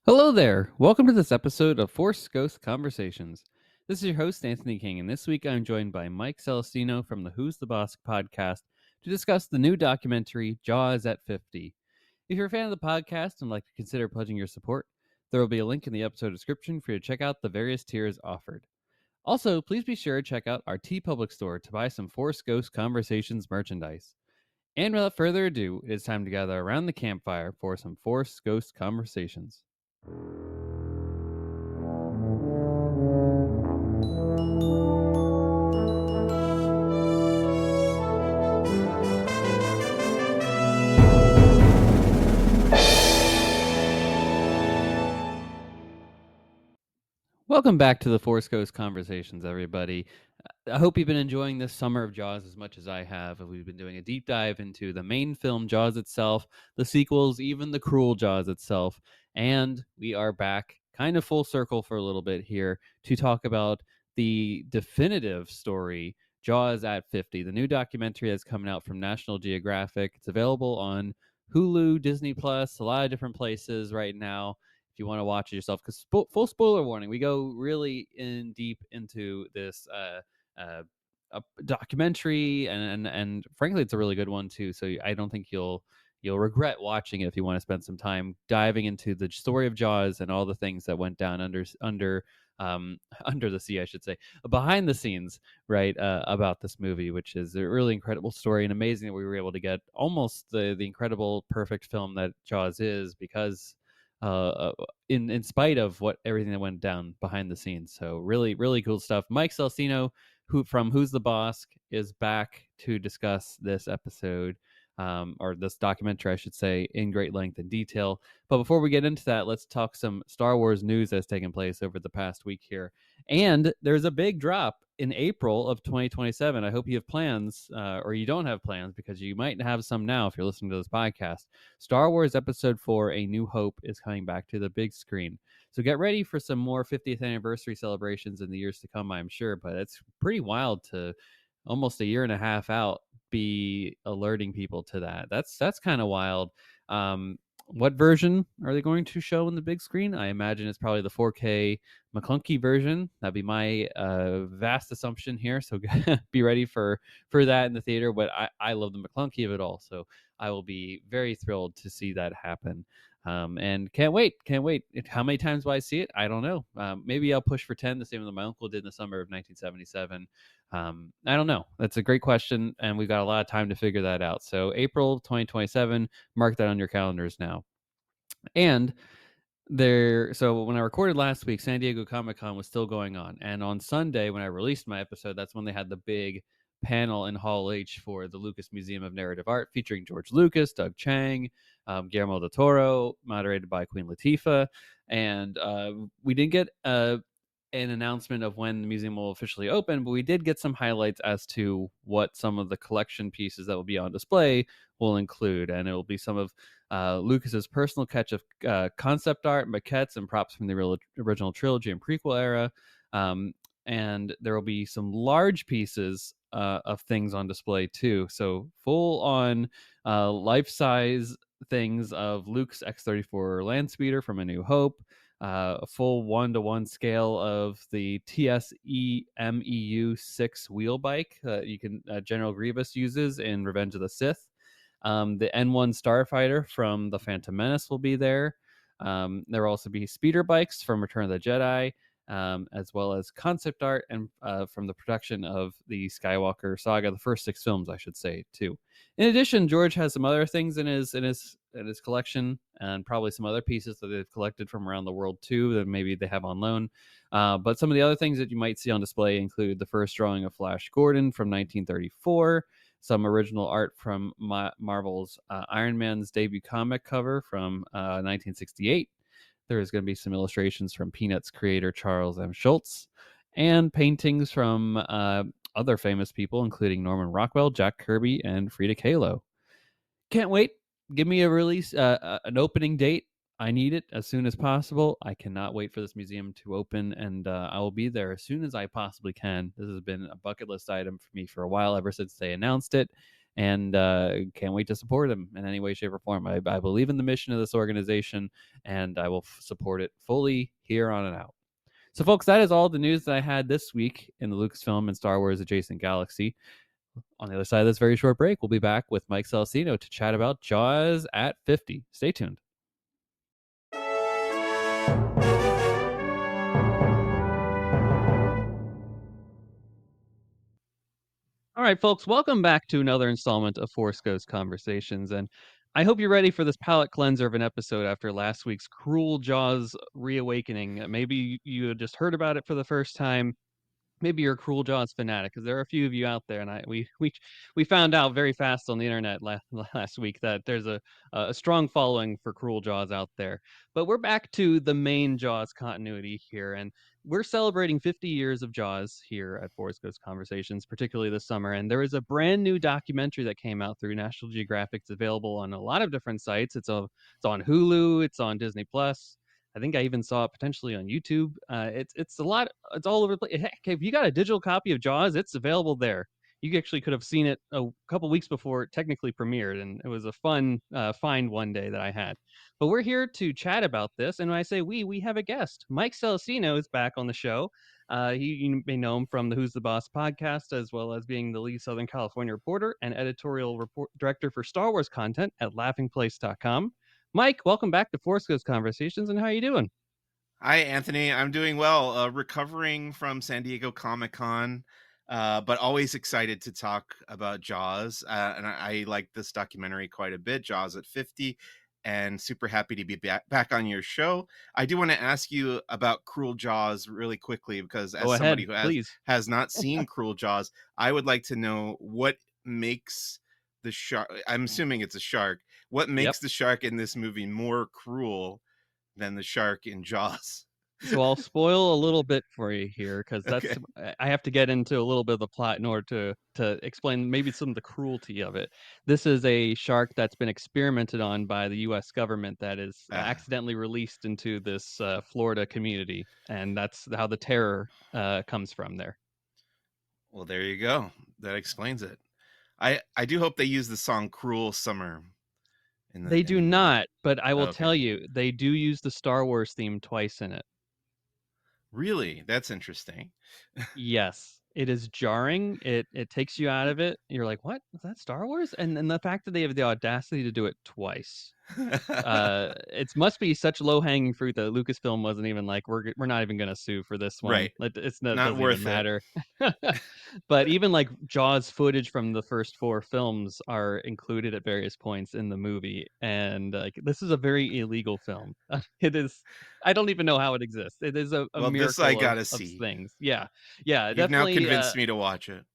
Hello there. Welcome to this episode of Force Ghost Conversations. This is your host, Anthony King, and this week I'm joined by Mike Celestino from the Who's the Bossk podcast to discuss the new documentary, Jaws at 50. If you're a fan of the podcast and like to consider pledging your support, there will be a link in the episode description for you to check out the various tiers offered. Also, please be sure to check out our TeePublic store to buy some Force Ghost Conversations merchandise. And without further ado, it is time to gather around the campfire for some Force Ghost Conversations. Welcome back to the Force Ghost Conversations, everybody. I hope you've been enjoying this summer of Jaws as much as I have. We've been doing a deep dive into the main film, Jaws itself, the sequels, even the cruel Jaws itself. And we are back kind of full circle for a little bit here to talk about the definitive story, Jaws at 50, the new documentary that's coming out from National Geographic. It's available on Hulu, Disney Plus, a lot of different places right now if you want to watch it yourself. Because full spoiler warning, we go really in deep into this uh, a documentary, and frankly, it's a really good one too. So I don't think you'll regret watching it if you want to spend some time diving into the story of Jaws and all the things that went down under under the sea, I should say, behind the scenes, right, about this movie, which is a really incredible story and amazing that we were able to get almost the incredible, perfect film that Jaws is because in spite of what everything that went down behind the scenes. So really cool stuff. Mike Celestino, who from Who's the Bossk, is back to discuss this episode, or this documentary, I should say, in great length and detail. But before we get into that, let's talk some Star Wars news that's taken place over the past week here. And there's a big drop in April of 2027. I hope you have plans, or you don't have plans, because you might have some now if you're listening to this podcast. Star Wars Episode 4, A New Hope, is coming back to the big screen. So get ready for some more 50th anniversary celebrations in the years to come, I'm sure. But it's pretty wild to almost a year and a half out be alerting people to that. That's kind of wild. What version are they going to show in the big screen? I imagine it's probably the 4K McClunky version. That'd be my vast assumption here. So be ready for that in the theater. But I love the McClunky of it all, so I will be very thrilled to see that happen. And can't wait. How many times will I see it? I don't know. Maybe I'll push for 10, the same as my uncle did in the summer of 1977. I don't know. That's a great question, and we've got a lot of time to figure that out. So April 2027, mark that on your calendars now. And so when I recorded last week, San Diego Comic-Con was still going on. And on Sunday, when I released my episode, that's when they had the big panel in Hall H for the Lucas Museum of Narrative Art, featuring George Lucas, Doug Chiang, Guillermo del Toro, moderated by Queen Latifah. And we didn't get an announcement of when the museum will officially open, but we did get some highlights as to what some of the collection pieces that will be on display will include. And it will be some of Lucas's personal catch of concept art, maquettes, and props from the original trilogy and prequel era. And there will be some large pieces of things on display too. So full on life-size things of Luke's X-34 land speeder from A New Hope, a full 1-to-1 scale of the TSE-MEU 6 wheel bike that General Grievous uses in Revenge of the Sith. The N1 Starfighter from The Phantom Menace will be there. There will also be speeder bikes from Return of the Jedi, as well as concept art and from the production of the Skywalker saga, the first 6 films, I should say, too. In addition, George has some other things in his collection, and probably some other pieces that they've collected from around the world too that maybe they have on loan. But some of the other things that you might see on display include the first drawing of Flash Gordon from 1934, some original art from Marvel's Iron Man's debut comic cover from 1968. There's going to be some illustrations from Peanuts creator Charles M. Schultz, and paintings from other famous people, including Norman Rockwell, Jack Kirby, and Frida Kahlo. Can't wait. Give me a release, an opening date. I need it as soon as possible. I cannot wait for this museum to open, and I will be there as soon as I possibly can. This has been a bucket list item for me for a while, ever since they announced it. and can't wait to support them in any way, shape, or form. I believe in the mission of this organization, and I will support it fully here on and out. So, folks, that is all the news that I had this week in the Lucasfilm and Star Wars adjacent galaxy. On the other side of this very short break, we'll be back with Mike Celestino to chat about Jaws at 50. Stay tuned. All right, folks, welcome back to another installment of Force Ghost Conversations. And I hope you're ready for this palate cleanser of an episode after last week's Cruel Jaws reawakening. Maybe you had just heard about it for the first time. Maybe you're a Cruel Jaws fanatic, because there are a few of you out there, and we found out very fast on the internet last week that there's a strong following for Cruel Jaws out there. But we're back to the main Jaws continuity here, and we're celebrating 50 years of Jaws here at Forest Ghost Conversations, particularly this summer. And there is a brand new documentary that came out through National Geographic. It's available on a lot of different sites. It's on Hulu, it's on Disney Plus. I think I even saw it potentially on YouTube. It's a lot. It's all over the place. Heck, if you got a digital copy of Jaws, it's available there. You actually could have seen it a couple weeks before it technically premiered, and it was a fun find one day that I had. But we're here to chat about this, and when I say we have a guest. Mike Celestino is back on the show. You may know him from the Who's the Boss podcast, as well as being the lead Southern California reporter and editorial director for Star Wars content at laughingplace.com. Mike, welcome back to Force Ghost Conversations, and how you doing? Hi, Anthony. I'm doing well. Recovering from San Diego Comic Con, but always excited to talk about Jaws. And I like this documentary quite a bit, Jaws at 50, and super happy to be back on your show. I do want to ask you about Cruel Jaws really quickly, because Go as somebody ahead, who please. has not seen Cruel Jaws, I would like to know what makes the shark. I'm assuming it's a shark. What Yep. makes the shark in this movie more cruel than the shark in Jaws? So I'll spoil a little bit for you here, because Okay. I have to get into a little bit of the plot in order to explain maybe some of the cruelty of it. This is a shark that's been experimented on by the U.S. government that is Ah, accidentally released into this Florida community, and that's how the terror comes from there. well, there you go. That explains it. I do hope they use the song "Cruel Summer" They in do the movie. not, but I will Okay. tell you, they do use the Star Wars theme twice in it. Really? That's interesting. Yes, it is jarring. It takes you out of it. You're like, "What? Is that Star Wars?" And the fact that they have the audacity to do it twice. It must be such low-hanging fruit that Lucasfilm wasn't even like, "We're not even gonna sue for this one. Right. It's not, it Not doesn't even worth it. matter." But even like Jaws footage from the first 4 films are included at various points in the movie, and, like, this is a very illegal film. It is. I don't even know how it exists. It is a Well, this I miracle gotta of see. things. Yeah. Yeah, You've now definitely, convinced me to watch it.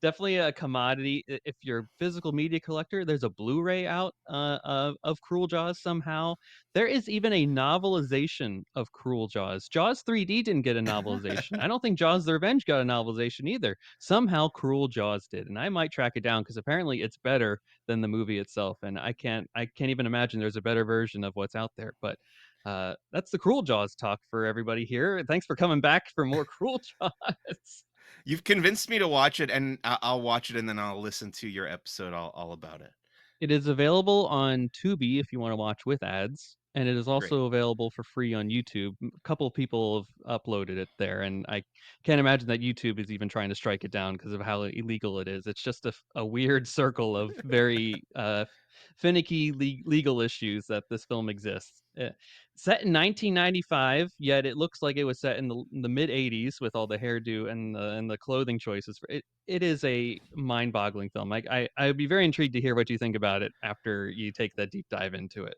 definitely a commodity. If you're a physical media collector, there's a Blu-ray out of Cruel Jaws somehow. There is even a novelization of Cruel Jaws. Jaws 3D didn't get a novelization. I don't think Jaws the Revenge got a novelization either. Somehow Cruel Jaws did, and I might track it down because apparently it's better than the movie itself. And I can't even imagine there's a better version of what's out there. But that's the Cruel Jaws talk for everybody here. Thanks for coming back for more Cruel Jaws. You've convinced me to watch it, and I'll watch it, and then I'll listen to your episode all about it. It is available on Tubi if you wanna watch with ads, and it is Great. also available for free on YouTube. A couple of people have uploaded it there, and I can't imagine that YouTube is even trying to strike it down because of how illegal it is. It's just a weird circle of very, finicky legal issues that this film exists. Set in 1995, yet it looks like it was set in the mid-80s with all the hairdo and the clothing choices for it. It is a mind-boggling film. I'd be very intrigued to hear what you think about it after you take that deep dive into it.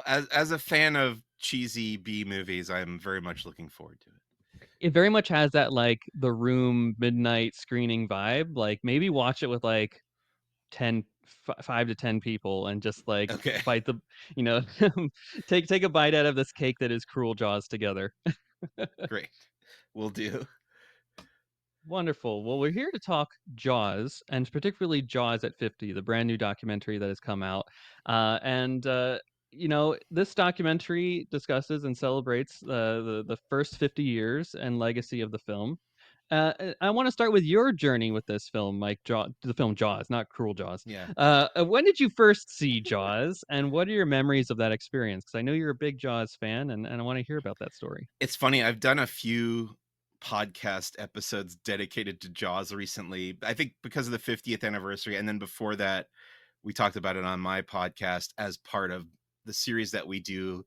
As a fan of cheesy B movies, I'm very much looking forward to it. It very much has that, like, The Room midnight screening vibe. Like, maybe watch it with, like, 5 to 10 people and just, like, Okay. bite the you know, take a bite out of this cake that is Cruel Jaws together. Great. Will do. Wonderful. Well, we're here to talk Jaws, and particularly Jaws at 50, the brand new documentary that has come out. And this documentary discusses and celebrates the first 50 years and legacy of the film. I want to start with your journey with this film, like the film Jaws, not Cruel Jaws. Yeah. When did you first see Jaws, and what are your memories of that experience? Because I know you're a big Jaws fan, and I want to hear about that story. It's funny, I've done a few podcast episodes dedicated to Jaws recently. I think because of the 50th anniversary, and then before that, we talked about it on my podcast as part of the series that we do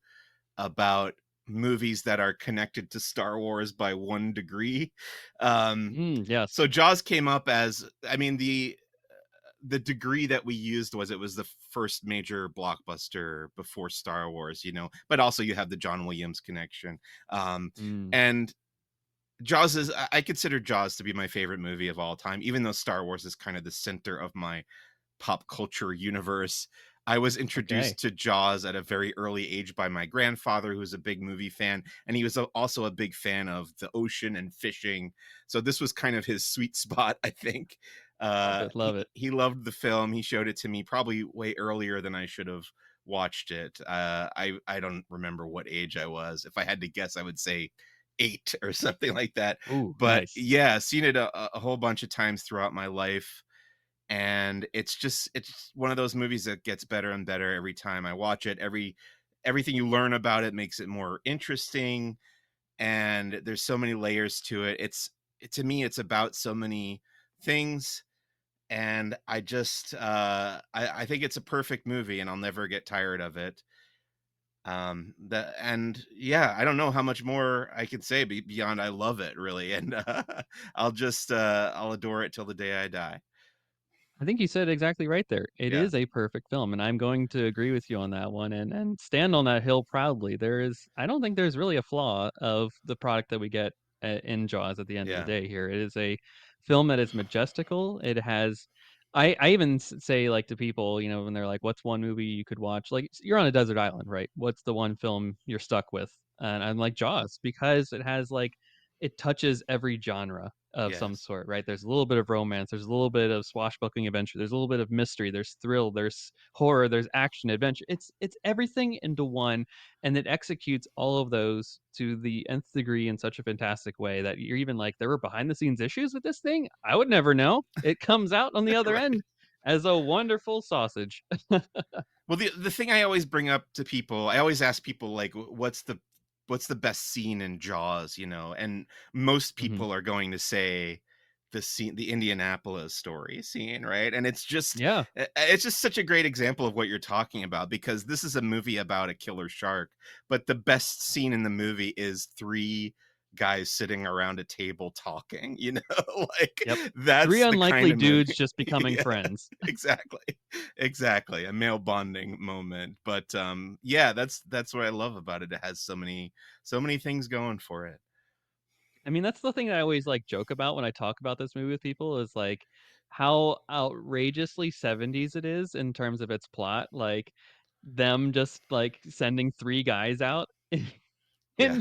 about movies that are connected to Star Wars by 1 degree. Um, Yes. so Jaws came up as, I mean, the degree that we used was it was the first major blockbuster before Star Wars, but also you have the John Williams connection. Um, Mm, and Jaws is, I consider Jaws to be my favorite movie of all time, even though Star Wars is kind of the center of my pop culture universe. I was okay. introduced to Jaws at a very early age by my grandfather, who was a big movie fan, and he was also a big fan of the ocean and fishing. So this was kind of his sweet spot, I think. Love it. Love it. He loved the film. He showed it to me probably way earlier than I should have watched it. I don't remember what age I was. If I had to guess, I would say 8 or something like that. Ooh, But nice. yeah, seen it a whole bunch of times throughout my life, and it's one of those movies that gets better and better every time I watch it. Everything you learn about it makes it more interesting, and there's so many layers to it. To me, it's about so many things, and I think it's a perfect movie, and I'll never get tired of it. And yeah, I don't know how much more I can say beyond I love it, really. And I'll adore it till the day I die. I think you said exactly right there. It Yeah. is a perfect film, and I'm going to agree with you on that one and stand on that hill proudly. I don't think there's really a flaw of the product that we get in Jaws at the end of the Yeah. day here. It is a film that is majestical. It has I even say like to people, when they're like, "What's one movie you could watch?" Like you're on a desert island, right? What's the one film you're stuck with? And I'm like Jaws because it touches every genre of some Yes. sort, right? There's a little bit of romance, there's a little bit of swashbuckling adventure, there's a little bit of mystery, there's thrill, there's horror, there's action, adventure. It's everything into one, and it executes all of those to the nth degree in such a fantastic way that you're even like, there were behind the scenes issues with this thing. I would never know. It comes out on the other Right. end as a wonderful sausage. Well, the thing I always bring up to people, I always ask people like, what's the best scene in Jaws, and most Mhm. people are going to say the Indianapolis story scene, right? And Yeah, it's just such a great example of what you're talking about, because this is a movie about a killer shark, but the best scene in the movie is three guys sitting around a table talking, like yep. Three that's the kind unlikely of dudes movie. just becoming Yeah, friends. exactly. Exactly, a male bonding moment. But yeah, that's what I love about it. It has so many things going for it. I mean, that's the thing I always like joke about when I talk about this movie with people is like how outrageously 70s it is in terms of its plot. Like them just like sending three guys out Yeah.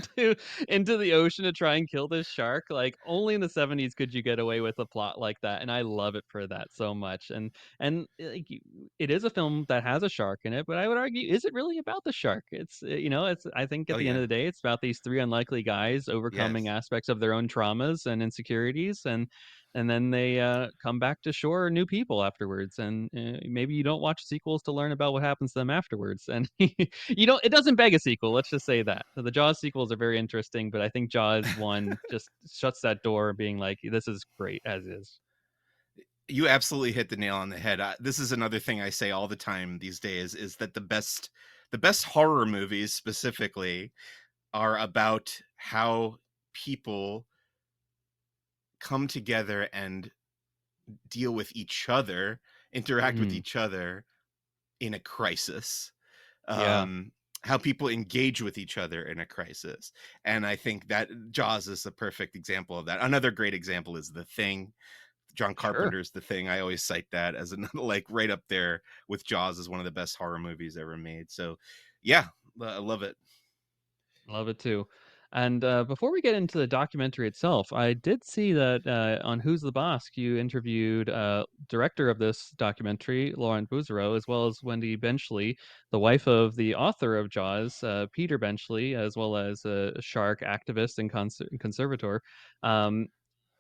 into the ocean to try and kill this shark. Like only in the 70s could you get away with a plot like that, and I love it for that so much. It is a film that has a shark in it, but I would argue, is it really about the shark? It's I think Oh at the end of yeah. the day, it's about these three unlikely guys overcoming Yes. aspects of their own traumas and insecurities, and then they come back to shore new people afterwards. And maybe you don't watch sequels to learn about what happens to them afterwards. And it doesn't beg a sequel. Let's just say that the Jaws sequels are very interesting, but I think Jaws one just shuts that door, being like, this is great as is. You absolutely hit the nail on the head. This is another thing I say all the time these days, is that the best horror movies specifically are about how people come together and deal with each other, interact with Mm, each other in a crisis. yeah, um how people engage with each other in a crisis. And I think that Jaws is a perfect example of that. Another great example is The Thing. John sure. Carpenter's The Thing. I always cite that as another, like, right up there with Jaws as one of the best horror movies ever made. So yeah, I love it. Love it too. And before we get into the documentary itself, I did see that on Who's the Boss, you interviewed director of this documentary, Laurent Bouzereau, as well as Wendy Benchley, the wife of the author of Jaws, Peter Benchley, as well as a shark activist and conservator. Um,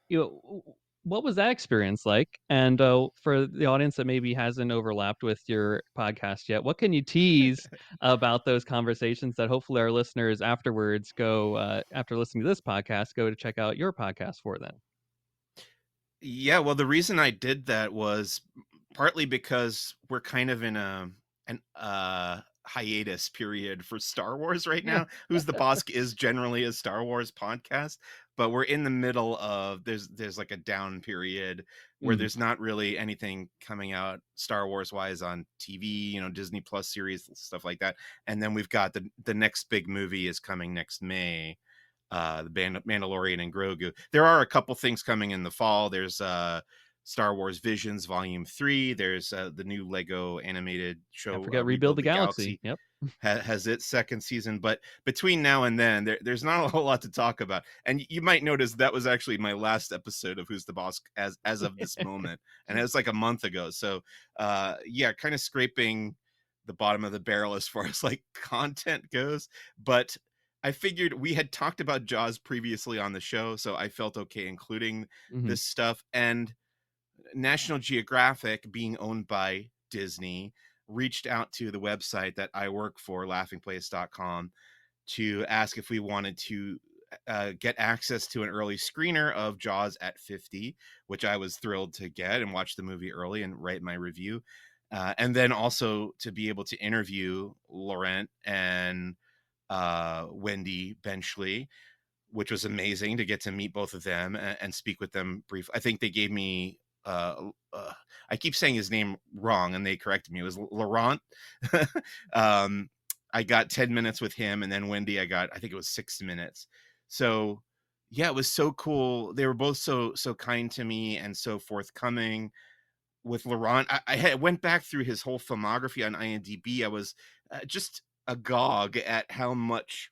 you know, what was that experience like? And, for the audience that maybe hasn't overlapped with your podcast yet, what can you tease about those conversations that hopefully our listeners afterwards go, after listening to this podcast, go to check out your podcast for then? Yeah, well, the reason I did that was partly because we're kind of in an hiatus period for Star Wars right Yeah. now. Who's the Bossk is generally a Star Wars podcast, but we're in the middle of there's like a down period where Mm, there's not really anything coming out Star Wars wise on TV, Disney Plus series stuff like that. And then we've got the next big movie is coming next May, the Mandalorian and Grogu. There are a couple things coming in the fall. There's Star Wars Visions Volume 3. There's the new Lego animated can't show, forget Rebuild Rebuild the the Galaxy. Galaxy. Yep. Has its second season, but between now and then, there's not a whole lot to talk about. And you might notice that was actually my last episode of Who's the Boss as of this moment, and it was like a month ago. So, yeah, kind of scraping the bottom of the barrel as far as like content goes. But I figured we had talked about Jaws previously on the show, so I felt okay including Mhm. this stuff. And National Geographic, being owned by Disney, reached out to the website that I work for, laughingplace.com, to ask if we wanted to get access to an early screener of Jaws at 50, which I was thrilled to get and watch the movie early and write my review. And then also to be able to interview Laurent and Wendy Benchley, which was amazing to get to meet both of them and speak with them brief. I think they gave me I keep saying his name wrong and they corrected me. It was Laurent. um, I got 10 minutes with him, and then Wendy, I think it was 6 minutes. So yeah, it was so cool. They were both so kind to me and so forthcoming. With Laurent, went back through his whole filmography on IMDb. I was just agog at how much,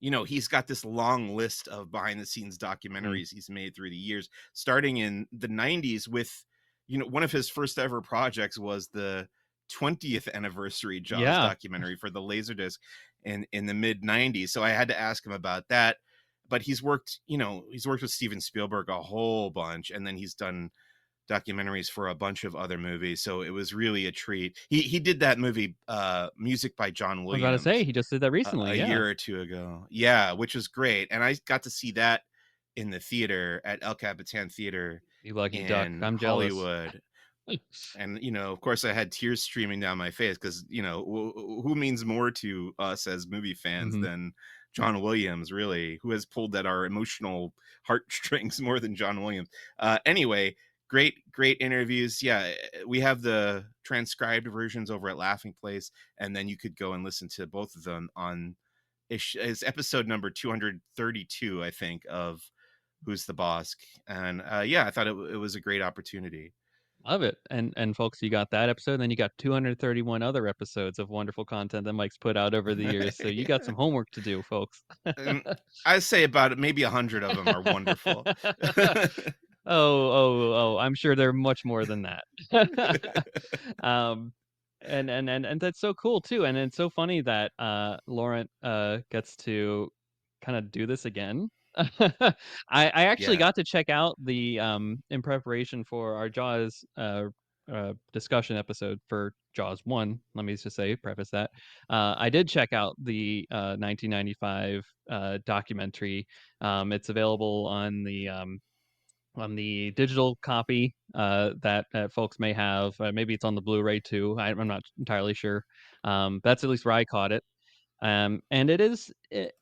he's got this long list of behind the scenes Mm. documentaries he's made through the years, starting in the 90s with, one of his first ever projects was the 20th anniversary Jaws Yeah. documentary for the Laserdisc in the mid 90s. So I had to ask him about that. But he's worked with Steven Spielberg a whole bunch, and then he's done documentaries for a bunch of other movies. So it was really a treat. He did that movie, Music by John I was about to say, Williams, he just did that a recently, yeah. year or two ago. Yeah, which was great. And I got to see that in the theater at El Capitan Theater You lucky duck, in I'm jealous. Hollywood. And, of course, I had tears streaming down my face because, who means more to us as movie fans Mhm. than John Williams, really? Who has pulled at our emotional heartstrings more than John Williams? Anyway, great interviews. Yeah, we have the transcribed versions over at Laughing Place, and then you could go and listen to both of them on is episode number 232, I think, of Who's the Boss. And yeah, I thought it was a great opportunity. Love it, and folks, you got that episode, then you got 231 other episodes of wonderful content that Mike's put out over the years, so you got Yeah. some homework to do, folks. I say about maybe 100 of them are wonderful. I'm sure they're much more than that. Um, and that's so cool too, and it's so funny that, Laurent, gets to kinda do this again. I actually Yeah. got to check out the, in preparation for our Jaws, discussion episode for Jaws 1, let me just say, preface that. I did check out the, 1995, documentary. It's available on the digital copy, that folks may have. Maybe it's on the Blu-ray too. I'm not entirely sure. That's at least where I caught it. And it is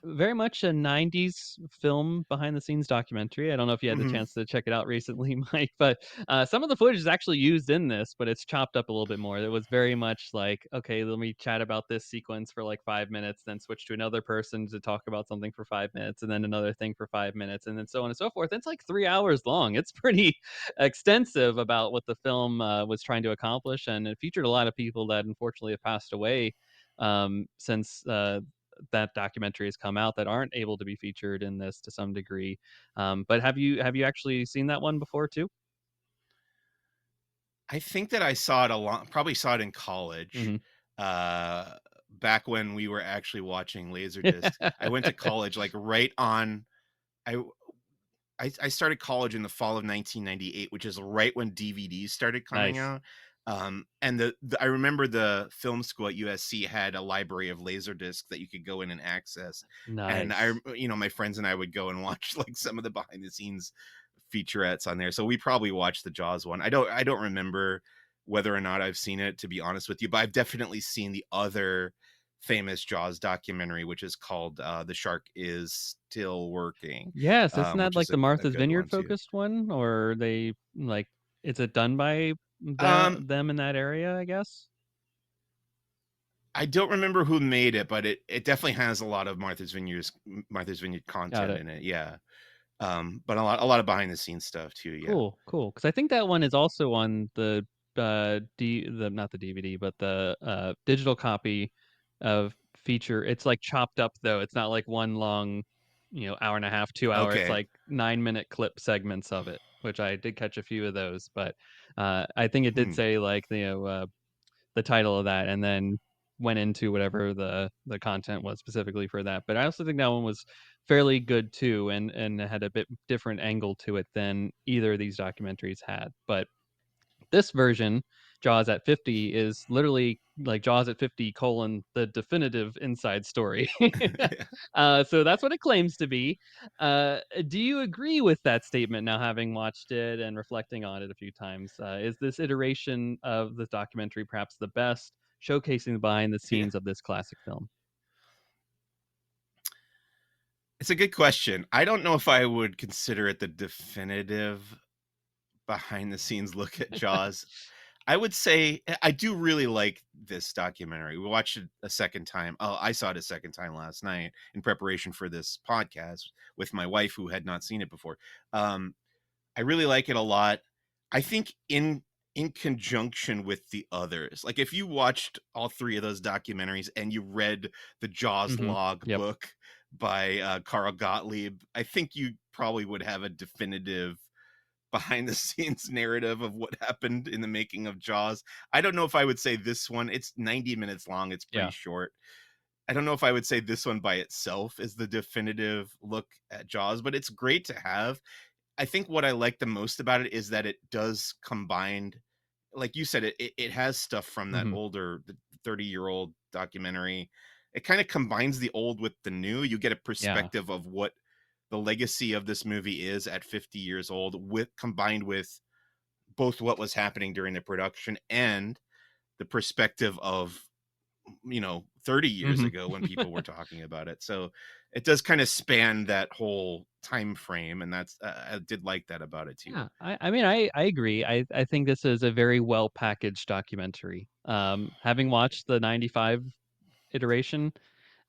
very much a 90s film behind the scenes documentary. I don't know if you had the Mhm. chance to check it out recently, Mike, but some of the footage is actually used in this, but it's chopped up a little bit more. It was very much like, okay, let me chat about this sequence for like 5 minutes, then switch to another person to talk about something for 5 minutes, and then another thing for 5 minutes, and then so on and so forth. It's like 3 hours long. It's pretty extensive about what the film was trying to accomplish, and it featured a lot of people that unfortunately have passed away since that documentary has come out that aren't able to be featured in this to some degree. But have you actually seen that one before too? I think that I saw it a lot, probably saw it in college, Hmm. uh, back when we were actually watching Laserdiscs. I went to college, like, right on I I started college in the fall of 1998, which is right when DVDs started coming Nice. out. And I remember the film school at USC had a library of laserdiscs that you could go in and access. And Nice. my friends and I would go and watch like some of the behind the scenes featurettes on there. So we probably watched the Jaws one. I don't remember whether or not I've seen it, to be honest with you, but I've definitely seen the other famous Jaws documentary, which is called "The Shark Is Still Working," Yes, isn't that which like is the a Martha's good Vineyard one too. focused one? Or they like is it done by Um, them in that area, I guess? I don't remember who made it, but it definitely has a lot of Martha's Vineyard Got content it. in it. Yeah. But a lot of behind the scenes stuff too. Yeah. Cool, cool. Because I think that one is also on the not the DVD, but the, digital copy of feature. It's, like, chopped up, though. It's not like one long, hour and a half, 2 hour. It's, Okay. like, 9-minute clip segments of it, which I did catch a few of those, but, I think it did Hmm. say, like, the title of that, and then went into whatever the content was specifically for that. But I also think that one was fairly good too, and had a bit different angle to it than either of these documentaries had. But this version, Jaws at 50, is literally like Jaws at 50 colon the definitive inside story. Yeah. So that's what it claims to be. Do you agree with that statement now, having watched it and reflecting on it a few times? Is this iteration of the documentary perhaps the best, showcasing the behind the Yeah. scenes of this classic film? It's a good question. I don't know if I would consider it the definitive behind the scenes look at Jaws. I would say I do really like this documentary. We watched it a second time. Oh, I saw it a second time last night in preparation for this podcast with my wife who had not seen it before. Um, I really like it a lot. I think in conjunction with the others. Like if you watched all three of those documentaries and you read the Jaws Mhm. log Yep. book by Carl Gottlieb, I think you probably would have a definitive behind the scenes narrative of what happened in the making of Jaws. I don't know if I would say this one, it's 90 minutes long, it's pretty Yeah. short. I don't know if I would say this one by itself is the definitive look at Jaws, but it's great to have. I think what I like the most about it is that it does combine, like you said, it has stuff from that Mhm. older, the 30-year-old documentary. It kind of combines the old with the new. You get a Yeah. perspective of what the legacy of this movie is at 50 years old, with combined with both what was happening during the production and the perspective of 30 years Mhm. ago when people were talking about it. So it does kind of span that whole time frame, and that's I did like that about it too. Yeah, I mean, I agree. I think this is a very well packaged documentary. Having watched the '95 iteration,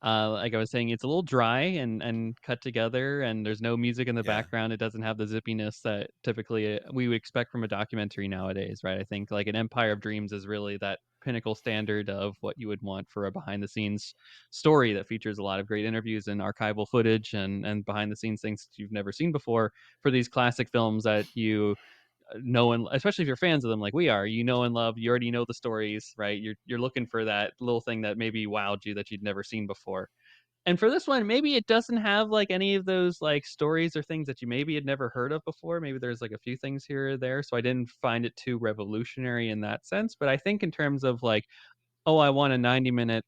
like I was saying, it's a little dry and cut together, and there's no music in the Yeah. background. It doesn't have the zippiness that typically we would expect from a documentary nowadays, right? I think like an Empire of Dreams is really that pinnacle standard of what you would want for a behind the scenes story that features a lot of great interviews and archival footage and behind the scenes things that you've never seen before for these classic films that you know, and especially if you're fans of them like we are, you know and love, you already know the stories, right? You're looking for that little thing that maybe wowed you that you'd never seen before. And for this one, maybe it doesn't have like any of those like stories or things that you maybe had never heard of before. Maybe there's like a few things here or there. So I didn't find it too revolutionary in that sense. But I think in terms of like, oh, I want a 90-minute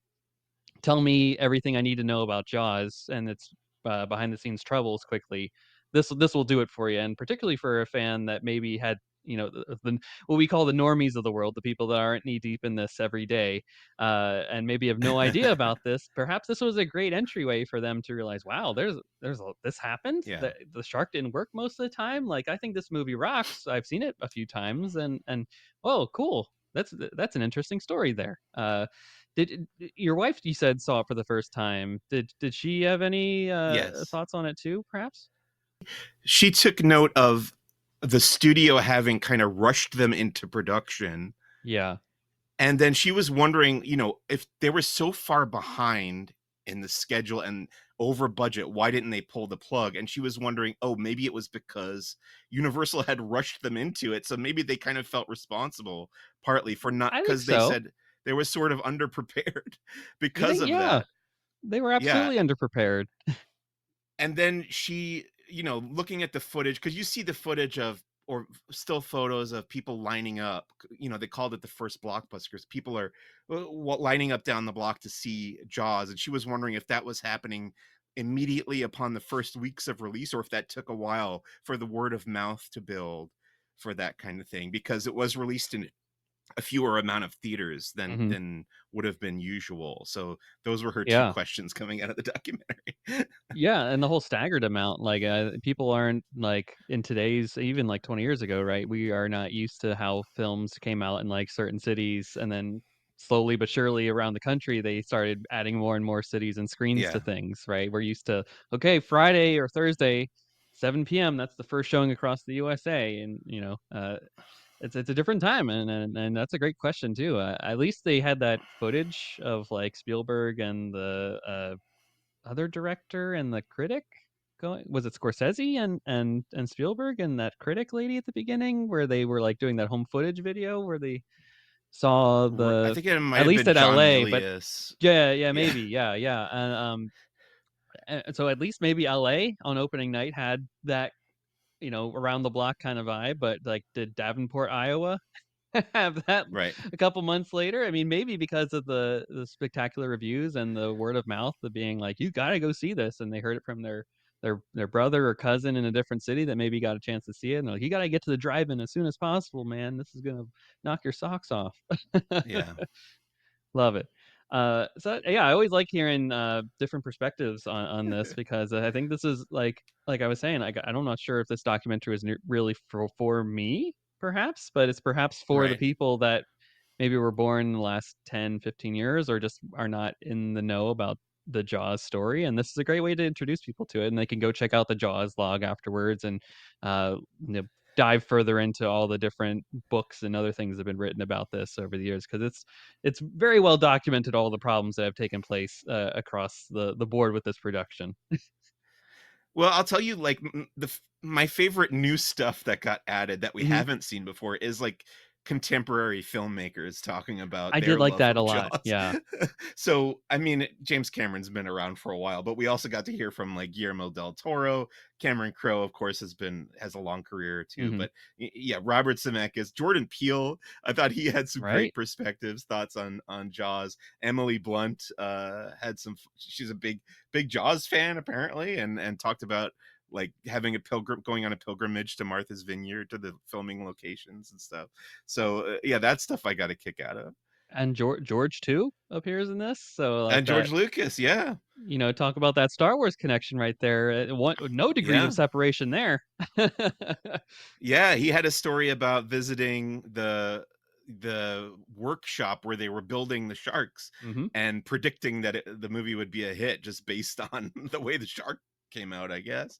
tell me everything I need to know about Jaws and its behind the scenes troubles quickly. This will do it for you, and particularly for a fan that maybe had the what we call the normies of the world, the people that aren't knee deep in this every day, and maybe have no idea about this. Perhaps this was a great entryway for them to realize, wow, this happened. Yeah. The shark didn't work most of the time. Like I think this movie rocks. I've seen it a few times, and oh, cool. That's an interesting story there. Did your wife, you said, saw it for the first time. Did she have any, Yes. thoughts on it too, perhaps? She took note of the studio having kind of rushed them into production. Yeah. And then she was wondering, if they were so far behind in the schedule and over budget, why didn't they pull the plug? And she was wondering, oh, maybe it was because Universal had rushed them into it. So maybe they kind of felt responsible partly for not, I think because they so. said they were sort of underprepared You because think of yeah, that. they were Yeah. absolutely underprepared. And then she looking at the footage, because you see the footage of, or still photos of people lining up. They called it the first blockbuster because people are lining up down the block to see Jaws, and she was wondering if that was happening immediately upon the first weeks of release, or if that took a while for the word of mouth to build for that kind of thing, because it was released in a fewer amount of theaters than Mhm. would have been usual. So those were her two Yeah. questions coming out of the documentary. Yeah, and the whole staggered amount, like, people aren't, like, in today's even, like, 20 years ago, right? We are not used to how films came out in, like, certain cities, and then slowly but surely around the country, they started adding more and more cities and screens to Yeah, things, right? We're used to, "Okay, Friday or Thursday, 7 PM, that's the first showing across the USA," and, it's a different time, and that's a great question too. At least they had that footage of, like, Spielberg and the, other director and the critic going, was it Scorsese and Spielberg and that critic lady at the beginning where they were, like, doing that home footage video where they saw I the, think it might at have least been at John LA, but Milius. yeah, yeah, Yeah, maybe, yeah, and so at least maybe LA on opening night had that, around the block kind of vibe, but, like, did Davenport, Iowa have that right. a couple months later? I mean, maybe because of the spectacular reviews and the word of mouth of being like, "You gotta go see this," and they heard it from their brother or cousin in a different city that maybe got a chance to see it, and they're like, "You gotta get to the drive-in as soon as possible, man. This is gonna knock your socks off." Yeah. Love it. So yeah, I always like hearing different perspectives on this because I think this is like I was saying, I'm not sure if this documentary is really for me, perhaps, but it's perhaps for the Right. people that maybe were born in the last 10, 15 years or just are not in the know about the Jaws story. And this is a great way to introduce people to it. And they can go check out the Jaws log afterwards and uh, you know, dive further into all the different books and other things that have been written about this over the years because it's very well documented all the problems that have taken place across the board with this production. Well, I'll tell you, like, my favorite new stuff that got added that we Mhm. haven't seen before is like contemporary filmmakers talking about I did their like love that a of lot. Jaws. Yeah. So, I mean, James Cameron's been around for a while, but we also got to hear from like Guillermo del Toro. Cameron Crowe, of course, has a long career too. Hmm. But yeah, Robert Zemeckis, Jordan Peele. I thought he had some great Right. perspectives, thoughts on Jaws. Emily Blunt had some. She's a big Jaws fan apparently, and talked about like having a going on a pilgrimage to Martha's Vineyard to the filming locations and stuff. So yeah, that stuff I got a kick out of. And George too appears in this, so like And that. George Lucas, yeah, Talk about that Star Wars connection right there. No degrees of yeah, separation there. yeah. He had a story about visiting the workshop where they were building the sharks Hmm. and predicting that the movie would be a hit just based on the way the shark came out, I guess.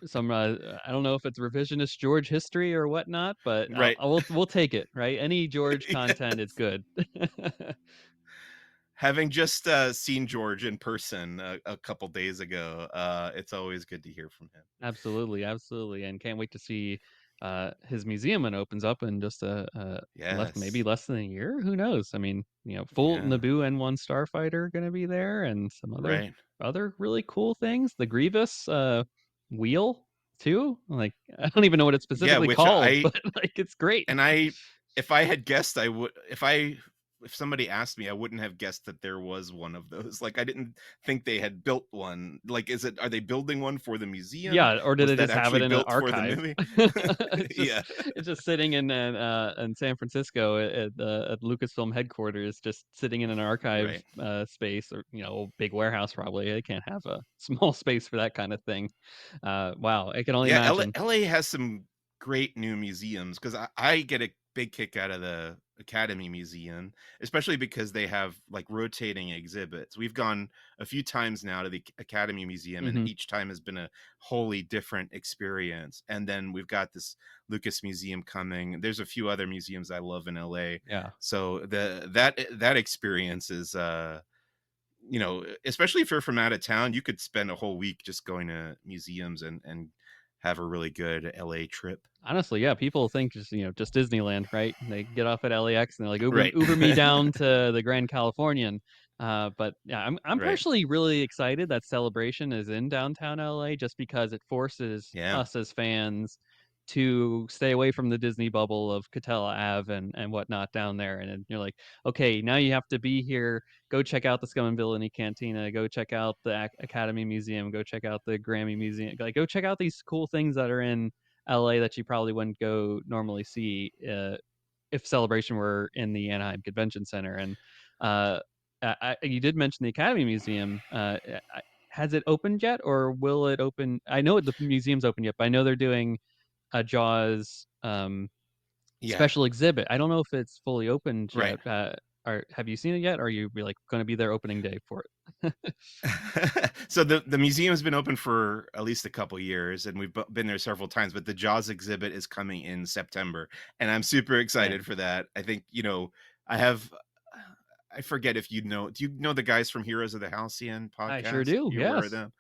Some I don't know if it's revisionist George history or whatnot, but Right. we'll take it, right? Any George content is Yes. good. Having just seen George in person a couple days ago, it's always good to hear from him. Absolutely, absolutely, and can't wait to see his museum when it opens up in just a maybe Yes. less than a year. Who knows? I mean, full Yeah. Naboo N1 starfighter going to be there, and some Right. other really cool things. The Grievous wheel too. Like I don't even know what it's Yeah, specifically which called, but like it's great. I if I had guessed, I would if somebody asked me, I wouldn't have guessed that there was one of those. Like, I didn't think they had built one. Like, are they building one for the museum? Yeah, or did Was they that just have actually it in an built for the archive? movie? It's just Yeah, it's just sitting in San Francisco at Lucasfilm headquarters, just sitting in an archive right. space or big warehouse probably. They can't have a small space for that kind of thing. Wow, I can only Yeah, imagine. LA has some great new museums because I get a big kick out of the Academy Museum, especially because they have like rotating exhibits. We've gone a few times now to the Academy Museum, and Hmm. each time has been a wholly different experience. And then we've got this Lucas Museum coming. There's a few other museums I love in LA. Yeah. So that experience is especially if you're from out of town, you could spend a whole week just going to museums and have a really good LA trip. Honestly, yeah, people think just Disneyland, right? They get off at LAX and they're like, Right. Uber me down to the Grand Californian." But yeah, I'm Right. personally really excited that Celebration is in downtown LA just because it forces Yeah. us as fans to stay away from the Disney bubble of Catella Ave and whatnot down there. And then you're like, okay, now you have to be here. Go check out the Scum and Villainy Cantina. Go check out the Academy Museum. Go check out the Grammy Museum. Like, go check out these cool things that are in LA that you probably wouldn't go normally see if Celebration were in the Anaheim Convention Center. And uh, you did mention the Academy Museum. Has it opened yet, or will it open? I know the museum's open yet, but I know they're doing a Jaws Yeah. special exhibit. I don't know if it's fully opened Right. yet. Have you seen it yet? Or are you like going to be there opening day for it? So the museum has been open for at least a couple years, and we've been there several times. But the Jaws exhibit is coming in September, and I'm super Nice. excited for that. I think I have. I forget if you know. Do you know the guys from Heroes of the Halcyon I sure podcast? do. You aware of Yes. them?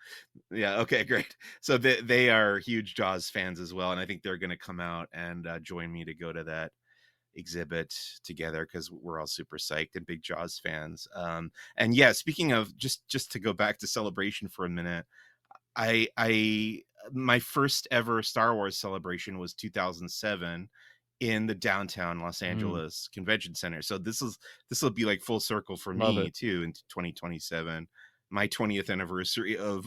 Yeah. Okay. Great. So they are huge Jaws fans as well, and I think they're going to come out and join me to go to that exhibit together because we're all super psyched and big Jaws fans. And yeah, speaking of just to go back to Celebration for a minute, I my first ever Star Wars celebration was 2007 in the downtown Los Mm, Angeles Convention Center. So this will be like full circle for love me it. too in 2027. My 20th anniversary of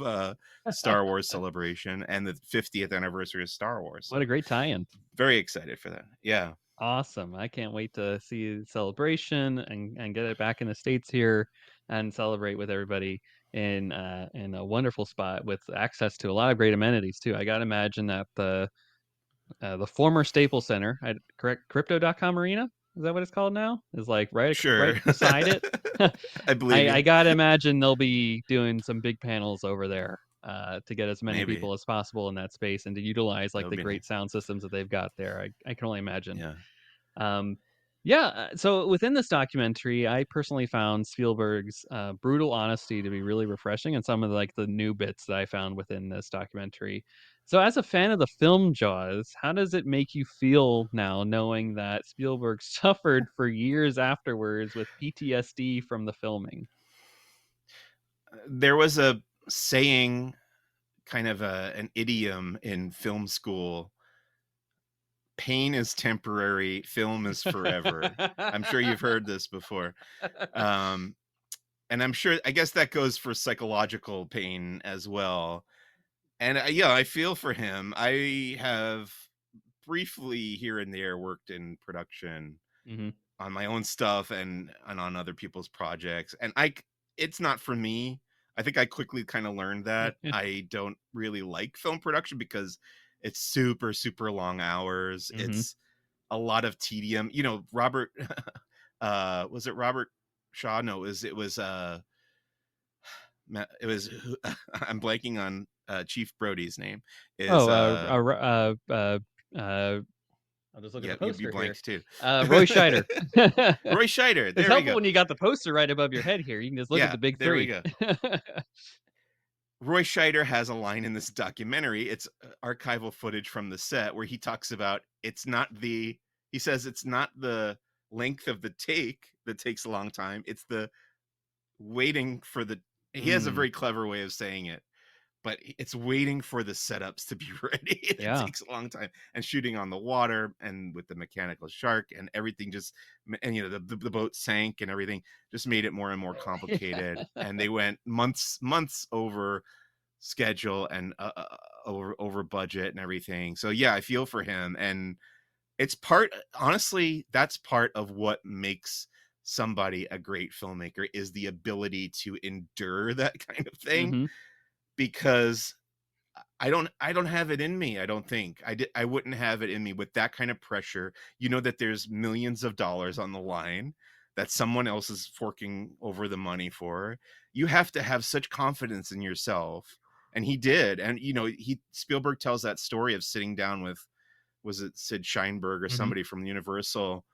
Star Wars celebration and the 50th anniversary of Star Wars. What a So great tie-in. very excited for that. Yeah. Awesome. I can't wait to see the celebration and get it back in the States here and celebrate with everybody in a wonderful spot with access to a lot of great amenities too. I gotta imagine that the former Staples Center, correct, Crypto.com Arena, is that what it's called now? Is like right Sure. beside it. I believe I you. gotta imagine they'll be doing some big panels over there to get as many Maybe. people as possible in that space and to utilize That like would the be great nice. sound systems that they've got there. I can only imagine. Yeah. Um, yeah, so within this documentary, I personally found Spielberg's brutal honesty to be really refreshing, and some of like the new bits that I found within this documentary. So, as a fan of the film Jaws, how does it make you feel now knowing that Spielberg suffered for years afterwards with PTSD from the filming? There was a saying, kind of an idiom in film school: pain is temporary, film is forever. I'm sure you've heard this before. Um, and I'm sure, I guess that goes for psychological pain as well. And yeah, I feel for him. I have briefly here and there worked in production Hmm. on my own stuff and on other people's projects, and it's not for me. I think I quickly kind of learned that I don't really like film production because it's super super long hours. Hmm. It's a lot of tedium. Robert was it Robert Shaw? No, it was I'm blanking on Chief Brody's name. Is Oh, I'll just look at Yeah, the you poster here. blanked too. Roy Scheider. Roy Scheider, It's there we helpful go. when you got the poster right above your head here. You can just look at Yeah, the big there we three. go. Roy Scheider has a line in this documentary. It's archival footage from the set where he talks about he says it's not the length of the take that takes a long time. It's the waiting for the he has a Mm, very clever way of saying it, but it's waiting for the setups to be ready. It yeah. takes a long time, and shooting on the water and with the mechanical shark and everything and the boat sank and everything just made it more and more complicated. And they went months over schedule and over budget and everything. So yeah, I feel for him, and it's honestly, that's part of what makes somebody a great filmmaker, is the ability to endure that kind of thing. Mhm. Because I don't have it in me. I don't think I wouldn't have it in me with that kind of pressure. That there's millions of dollars on the line that someone else is forking over the money for. You have to have such confidence in yourself. And he did. And he Spielberg tells that story of sitting down with, was it Sid Sheinberg or Mhm. somebody from Universal,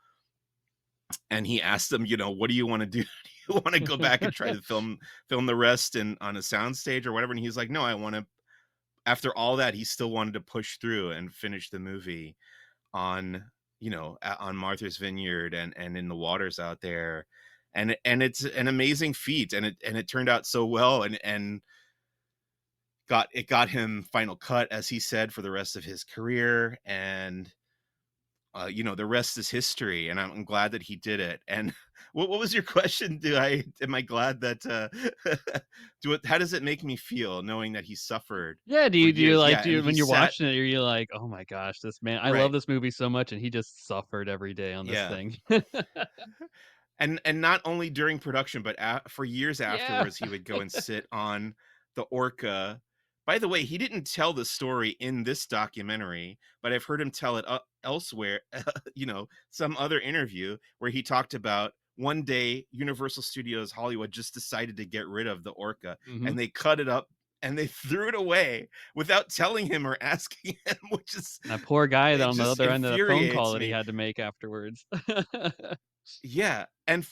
and he asked them, what do you want to do? Do you want to go back and try to film the rest on a soundstage or whatever? And he's like, no, I want to. After all that, he still wanted to push through and finish the movie on on Martha's Vineyard and in the waters out there. and it's an amazing feat, and it turned out so well, and got him final cut, as he said, for the rest of his career, and the rest is history, and I'm glad that he did it. And what was your question? Am I glad that how does it make me feel knowing that he suffered Yeah, for do you years? like Yeah, do and you he when you're sat watching it, are you like, "Oh my gosh, this man I love right. this movie so much, and he just suffered every day on this Yeah. thing." And not only during production, but for years Yeah. afterwards, he would go and sit on the Orca. By the way, he didn't tell the story in this documentary, but I've heard him tell it elsewhere. Some other interview where he talked about one day Universal Studios Hollywood just decided to get rid of the Orca, Mhm. and they cut it up and they threw it away without telling him or asking him, which is That poor guy that it on the just other end of the phone call infuriates that he me. had to make afterwards. Yeah, and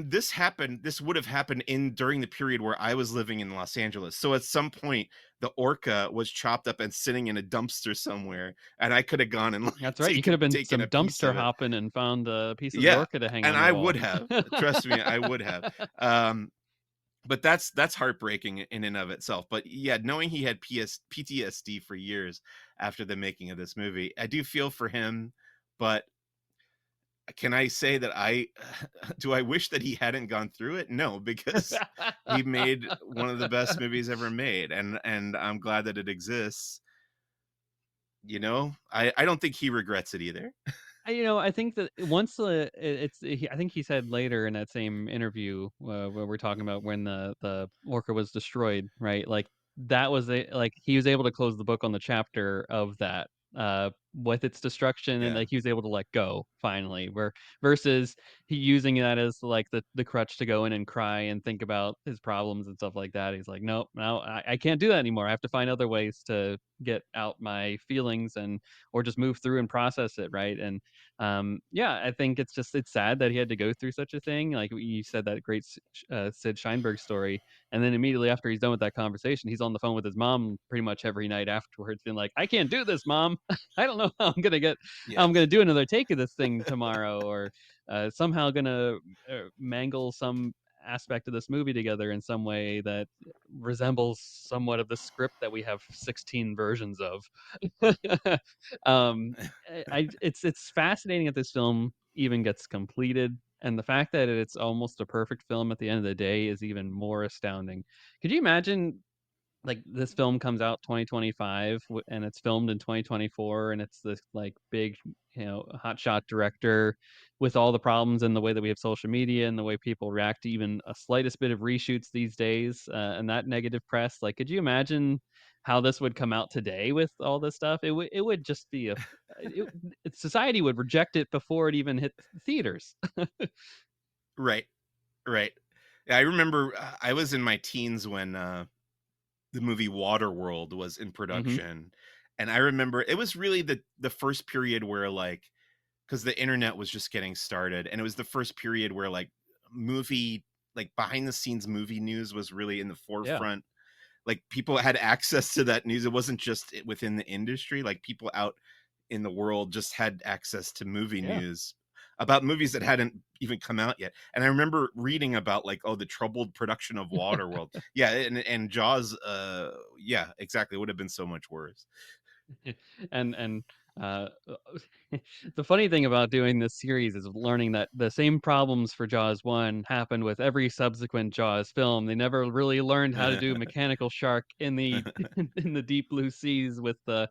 this would have happened in during the period where I was living in Los Angeles. So at some point, the Orca was chopped up and sitting in a dumpster somewhere, and I could have gone and, like, That's right, you could have taken been taken a some piece dumpster of it. hopping and found a piece of the Yeah, orca to hang and on your I wall. would have. Trust me, I would have. Um, but that's heartbreaking in and of itself. But, yeah, knowing he had PTSD for years after the making of this movie, I do feel for him, but can I say that I do I wish that he hadn't gone through it? No, because he made one of the best movies ever made, and I'm glad that it exists. I don't think he regrets it either. I think that once I think he said later in that same interview, where we're talking about when the orca was destroyed, right? Like that was like he was able to close the book on the chapter of that with its destruction, and Yeah, like he was able to let go finally. Where versus he using that as like the crutch to go in and cry and think about his problems and stuff like that. He's like, nope, no, I can't do that anymore. I have to find other ways to get out my feelings and or just move through and process it, right? And yeah, I think it's sad that he had to go through such a thing. Like you said, that great Sid Sheinberg story, and then immediately after he's done with that conversation, he's on the phone with his mom pretty much every night afterwards, being like, "I can't do this, mom. I don't know how I'm gonna yes. do another take of this thing tomorrow, or somehow gonna mangle some aspect of this movie together in some way that resembles somewhat of the script that we have 16 versions of." um, it's fascinating that this film even gets completed, and the fact that it's almost a perfect film at the end of the day is even more astounding. Could you imagine like this film comes out 2025 and it's filmed in 2024 and it's this like big hotshot director with all the problems and the way that we have social media and the way people react to even a slightest bit of reshoots these days and that negative press, like could you imagine how this would come out today with all this stuff? It would just be it, society would reject it before it even hit theaters. Right, right. Yeah, I remember, I was in my teens when, the movie Waterworld was in Hmm. production, and I remember it was really the first period where, like, because the internet was just getting started, and it was the first period where, like, movie behind the scenes movie news was really in the Yeah. forefront. Like, people had access to that news. It wasn't just within the industry, like, people out in the world just had access to movie Yeah. news about movies that hadn't even come out yet. And I remember reading about, like, oh, the troubled production of Waterworld. Yeah, and Jaws, yeah, exactly, it would have been so much worse. and uh, the funny thing about doing this series is learning that the same problems for Jaws 1 happened with every subsequent Jaws film. They never really learned how to do mechanical shark in the in the deep blue seas with the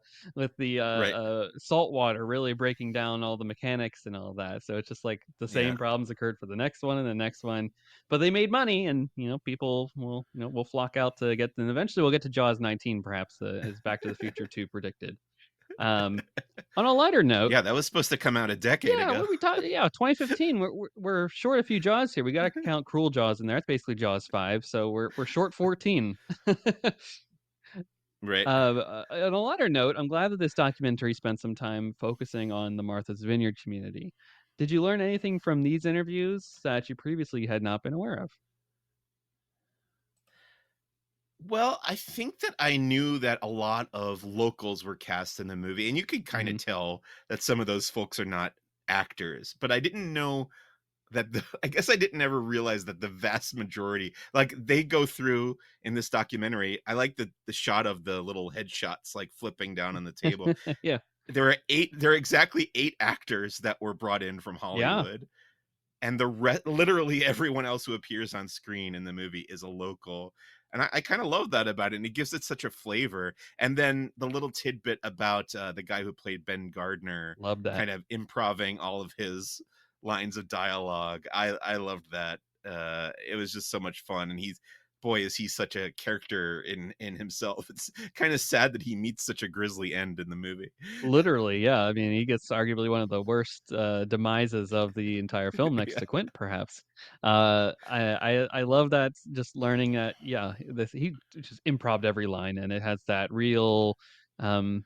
Right. salt water really breaking down all the mechanics and all that. So it's just like the Yeah. same problems occurred for the next one and the next one, but they made money, and people will flock out to get. And eventually we'll get to Jaws 19, perhaps, is Back to the Future 2 predicted. um, on a lighter note, Yeah, that was supposed to come out a decade yeah, ago. what we talked, yeah, 2015. We're short a few Jaws here. We got to count Cruel Jaws in there. It's basically Jaws 5, so we're short 14. Right. On a lighter note, I'm glad that this documentary spent some time focusing on the Martha's Vineyard community. Did you learn anything from these interviews that you previously had not been aware of? Well, I think that I knew that a lot of locals were cast in the movie, and you could kinda Hmm. tell that some of those folks are not actors, but I didn't know that I guess I didn't ever realize that the vast majority, like, they go through in this documentary. I like the shot of the little headshots like flipping down on the table. Yeah. There are exactly 8 actors that were brought in from Yeah. Hollywood, and literally everyone else who appears on screen in the movie is a local. And I kind of love that about it, and it gives it such a flavor. And then the little tidbit about the guy who played Ben Gardner Love that. kind of improving all of his lines of dialogue. I loved that. It was just so much fun, and he's boy is he such a character in himself. It's kind of sad that he meets such a grisly end in the movie. Literally, yeah. I mean, he gets arguably one of the worst, demises of the entire film next Yeah, to Quint, perhaps. I love that just learning that, yeah, this he just improv'd every line, and it has that real, um,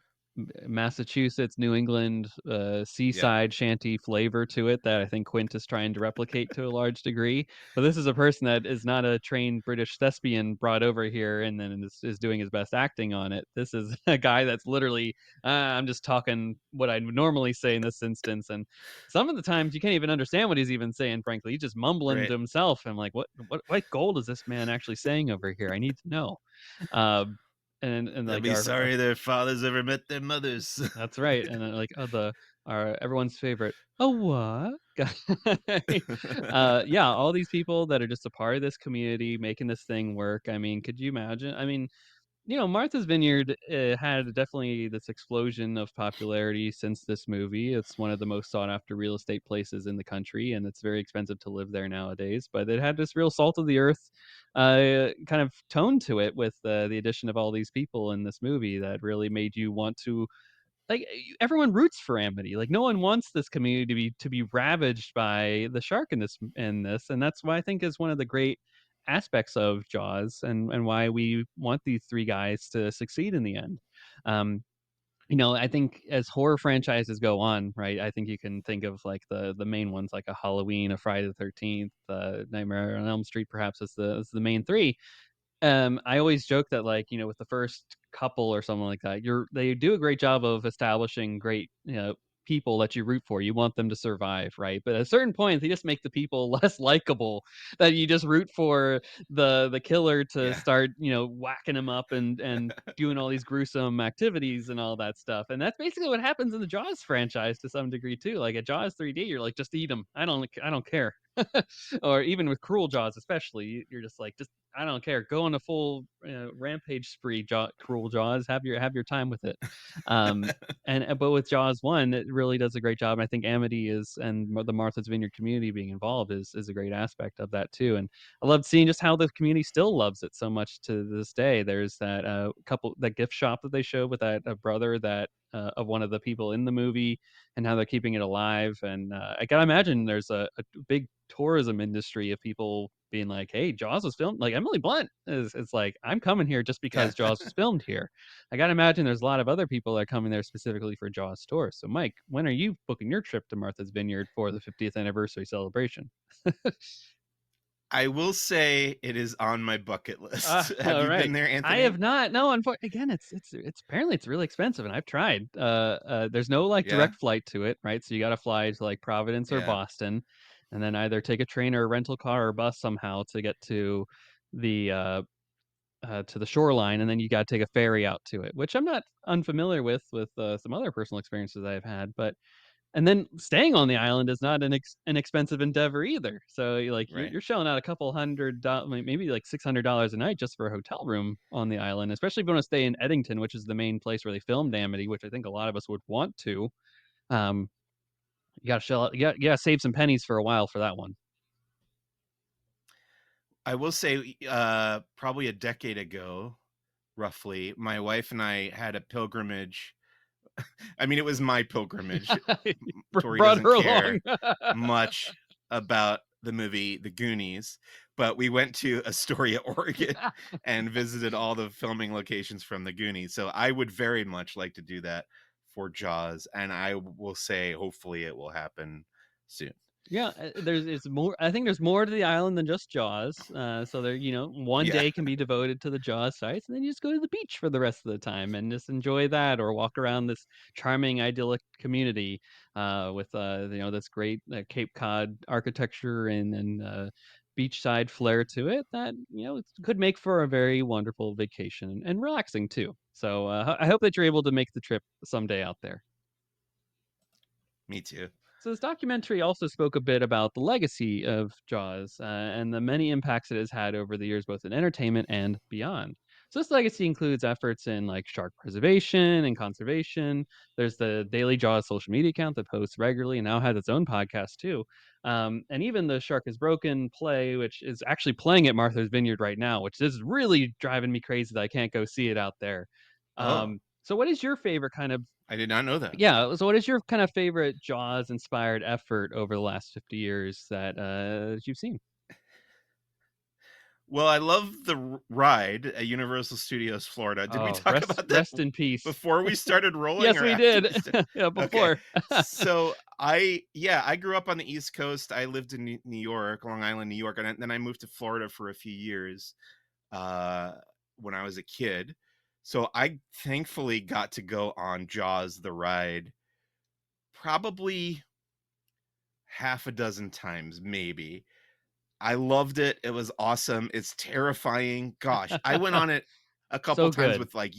Massachusetts, New England, yeah, seaside shanty flavor to it that I think Quint is trying to replicate to a large degree. But this is a person that is not a trained British thespian brought over here and then is doing his best acting on it. This is a guy that's literally I'm just talking what I would normally say in this instance, and some of the times you can't even understand what he's even saying, frankly. He's just mumbling to right. himself. I'm like, what gold is this man actually saying over here? I need to know. Um, and They'll like be sorry their fathers ever met their mothers. that's right, and then like our everyone's favorite. Oh what? Guy. Yeah, all these people that are just a part of this community making this thing work. I mean, could you imagine? I mean, Martha's Vineyard, had definitely this explosion of popularity since this movie. It's one of the most sought after real estate places in the country, and it's very expensive to live there nowadays. But it had this real salt of the earth kind of tone to it with the addition of all these people in this movie that really made you want to everyone roots for Amity. Like no one wants this community to be ravaged by the shark in this, and that's why I think is one of the great aspects of Jaws and why we want these three guys to succeed in the end. Um, I think as horror franchises go on, right? I think you can think of like the main ones like a Halloween, a Friday the 13th, Nightmare on Elm Street, perhaps as the main three. I always joke that, like, with the first couple or something like that, they do a great job of establishing great, people that you root for. You want them to survive, right? But at a certain point, they just make the people less likable that you just root for the killer to Yeah. start, whacking them up and doing all these gruesome activities and all that stuff. And that's basically what happens in the Jaws franchise to some degree too. Like at Jaws 3D, you're like, just eat them. I don't care. Or even with Cruel Jaws, especially, you're just like, just I don't care. Go on a full rampage spree, Cruel Jaws. Have your time with it. Um, but with Jaws one, it really does a great job. And I think Amity the Martha's Vineyard community being involved is a great aspect of that too. And I loved seeing just how the community still loves it so much to this day. There's that gift shop that they showed with that brother that of one of the people in the movie and how they're keeping it alive. And I gotta imagine there's a big tourism industry of people being like, "Hey, Jaws was filmed." Like Emily Blunt is, it's like, I'm coming here just Yeah. because Jaws was filmed here. I gotta imagine there's a lot of other people that are coming there specifically for Jaws tours. So, Mike, when are you booking your trip to Martha's Vineyard for the 50th anniversary celebration? I will say it is on my bucket list. Have All you been right. there, I have Anthony? not. No, again, it's apparently it's really expensive, and I've tried. There's no like Yeah, direct flight to it, right? So you got to fly to like Providence or yeah, Boston, and then either take a train or a rental car or bus somehow to get the uh, to the shoreline, and then you got to take a ferry out to it, which I'm not unfamiliar with some other personal experiences I've had, but and then staying on the island is not an expensive endeavor either. So you're, right. you're shelling out a couple $100, maybe like $600 a night just for a hotel room on the island, especially if you want to stay in Eddington, which is the main place where they filmed Amity, which I think a lot of us would want to. Um, you got to shell out, you got to save some pennies for a while for that one. I will say, probably a decade ago, roughly, my wife and I had a pilgrimage. I mean, it was my pilgrimage. Tori Brought doesn't her along. care much about the movie The Goonies, but we went to Astoria, Oregon, and visited all the filming locations from The Goonies. So I would very much like to do that for Jaws, and I will say, hopefully, it will happen soon. Yeah, there's it's more. I think there's more to the island than just Jaws. So there, one Yeah. day can be devoted to the Jaws sites, and then you just go to the beach for the rest of the time and just enjoy that, or walk around this charming, idyllic community with this great Cape Cod architecture and beachside flair to it. That it could make for a very wonderful vacation and relaxing too. So I hope that you're able to make the trip someday out there. Me too. So this documentary also spoke a bit about the legacy of Jaws and the many impacts it has had over the years, both in entertainment and beyond. So this legacy includes efforts in like shark preservation and conservation. There's the Daily Jaws social media account that posts regularly and now has its own podcast too. And even the Shark is Broken play, which is actually playing at Martha's Vineyard right now, which is really driving me crazy that I can't go see it out there. Oh, So what is your favorite kind of I did not know that. yeah, so what is your kind of favorite Jaws-inspired effort over the last 50 years that you've seen? Well, I love the ride at Universal Studios Florida. Did we Oh, talk rest about that rest in peace. before we started rolling Yes, or we after did. we started? Yeah, Okay. before. So I grew up on the East Coast. I lived in New York, Long Island, New York, and then I moved to Florida for a few years uh, when I was a kid. So I thankfully got to go on Jaws the ride probably half a dozen times, maybe. I loved it. It was awesome. It's terrifying. Gosh, I went on it a couple So times good. with like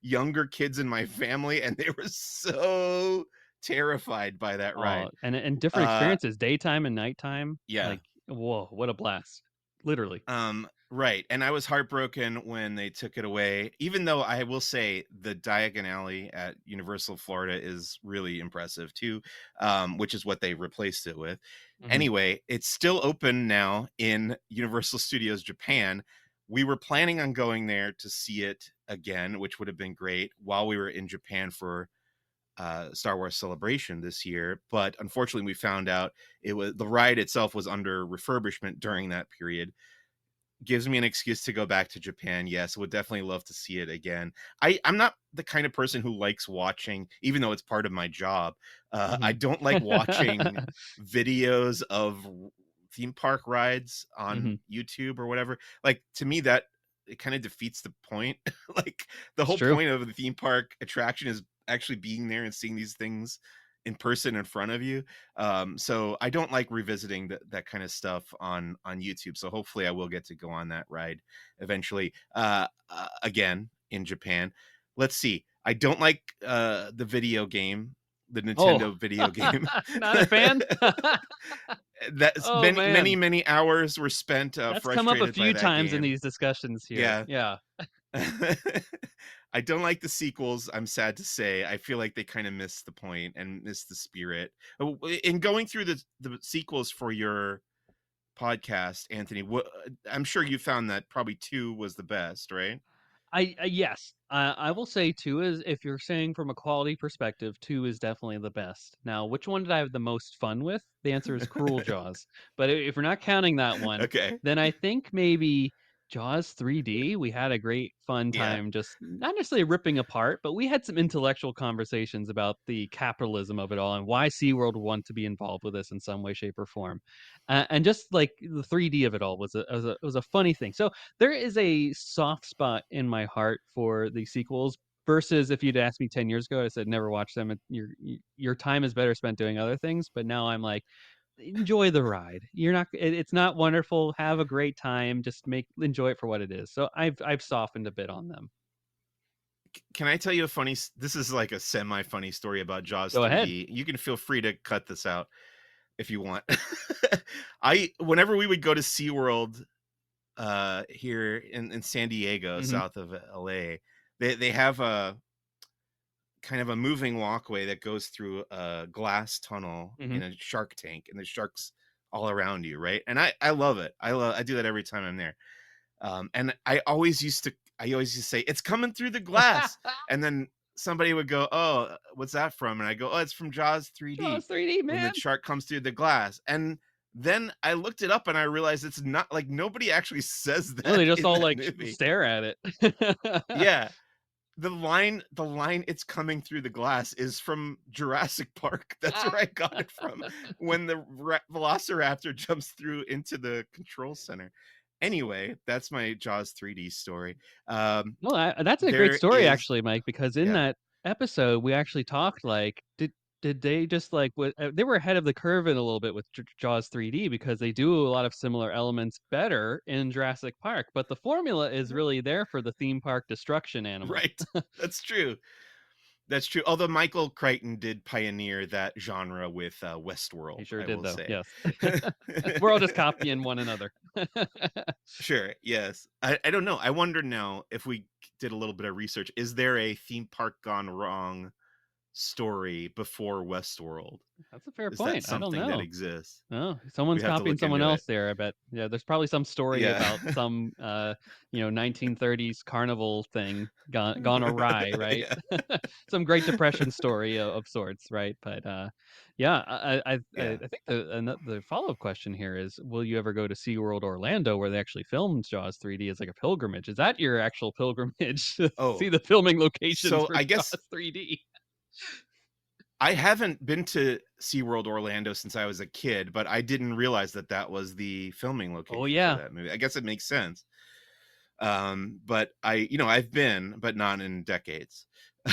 younger kids in my family, and they were so terrified by that Oh, ride. and different Uh, experiences, daytime and nighttime, yeah. like, whoa, what a blast. Literally. Right. And I was heartbroken when they took it away, even though I will say the Diagon Alley at Universal Florida is really impressive too, which is what they replaced it with. Mhm. Anyway, it's still open now in Universal Studios Japan. We were planning on going there to see it again, which would have been great while we were in Japan for Star Wars Celebration this year. But unfortunately, we found out it was the ride itself was under refurbishment during that period. Gives me an excuse to go back to Japan. Yes, would definitely love to see it again. I'm not the kind of person who likes watching, even though it's part of my job. I Mhm. don't like watching videos of theme park rides on Mhm. YouTube or whatever. Like to me, that it kind of defeats the point. Like the It's whole true. point of the theme park attraction is actually being there and seeing these things in person in front of you. So I don't like revisiting that kind of stuff on YouTube. So hopefully I will get to go on that ride eventually. Again in Japan. Let's see. I don't like the video game, the Oh, Nintendo video game. not a fan? That's Oh, man. many hours were spent That's come up a frustrated by few that times in game. these discussions here. Yeah. Yeah. I don't like the sequels, I'm sad to say. I feel like they kind of missed the point and missed the spirit. In going through the sequels for your podcast, Anthony, I'm sure you found that probably 2 was the best, right? Yes, I will say 2 is if you're saying from a quality perspective, 2 is definitely the best. Now, which one did I have the most fun with? The answer is Cruel Jaws, but if we're not counting that one, Okay. then I think maybe Jaws 3D, we had a great fun Yeah. time just not necessarily ripping apart, but we had some intellectual conversations about the capitalism of it all and why SeaWorld would want to be involved with this in some way, shape, or form. And just, like, the 3D of it all was a funny thing. So there is a soft spot in my heart for the sequels versus if you'd asked me 10 years ago, I said never watch them. Your time is better spent doing other things. But now I'm like, enjoy the ride. It's not wonderful. Have a great time. Just enjoy it for what it is. So I've softened a bit on them. Can I tell you a this is like a semi funny story about Jaws Go ahead. 3D. You can feel free to cut this out if you want. I whenever we would go to SeaWorld here in San Diego, Hmm. south of LA, they have a kind of a moving walkway that goes through a glass tunnel Hmm. in a shark tank, and there's sharks all around you, right? And I love it. I do that every time I'm there. And I always used to say, "It's coming through the glass," and then somebody would go, "Oh, what's that from?" And I go, "Oh, it's from Jaws 3D Jaws 3D, when the man. shark comes through the glass." And then I looked it up and I realized it's not like nobody actually says No, they that just in all that like movie. stare at it. Yeah, the line "It's coming through the glass" is from Jurassic Park. That's where I got it from, when the Velociraptor jumps through into the control center. Anyway, that's my Jaws 3D story. No, that's a great There story is actually, Mike, because in Yeah. that episode, we actually talked like, did they just like they were ahead of the curve in a little bit with Jaws 3D because they do a lot of similar elements better in Jurassic Park, but the formula is really there for the theme park destruction animal. Right. That's true. That's true. Although Michael Crichton did pioneer that genre with, He Westworld, sure I did will though. say. Yes. We're all just copying one another. Sure, yes. I don't know. I wonder now if we did a little bit of research, is there a theme park gone wrong story before Westworld? That's a fair Is that point. I don't something that know. exists? Oh, We someone's have to copying look someone into it. else there, I bet. Yeah, there's probably some story Yeah. about some 1930s carnival thing gone awry, right? Yeah. Some Great Depression story of sorts, right? But yeah, Yeah. I think the follow-up question here is, will you ever go to SeaWorld Orlando where they actually filmed Jaws 3D as like a pilgrimage? Is that your actual pilgrimage to see Oh, the filming locations so for I guess Jaws 3D? I haven't been to SeaWorld Orlando since I was a kid, but I didn't realize that that was the filming Oh location for yeah, that movie. I guess it makes sense. But I've been, but not in decades.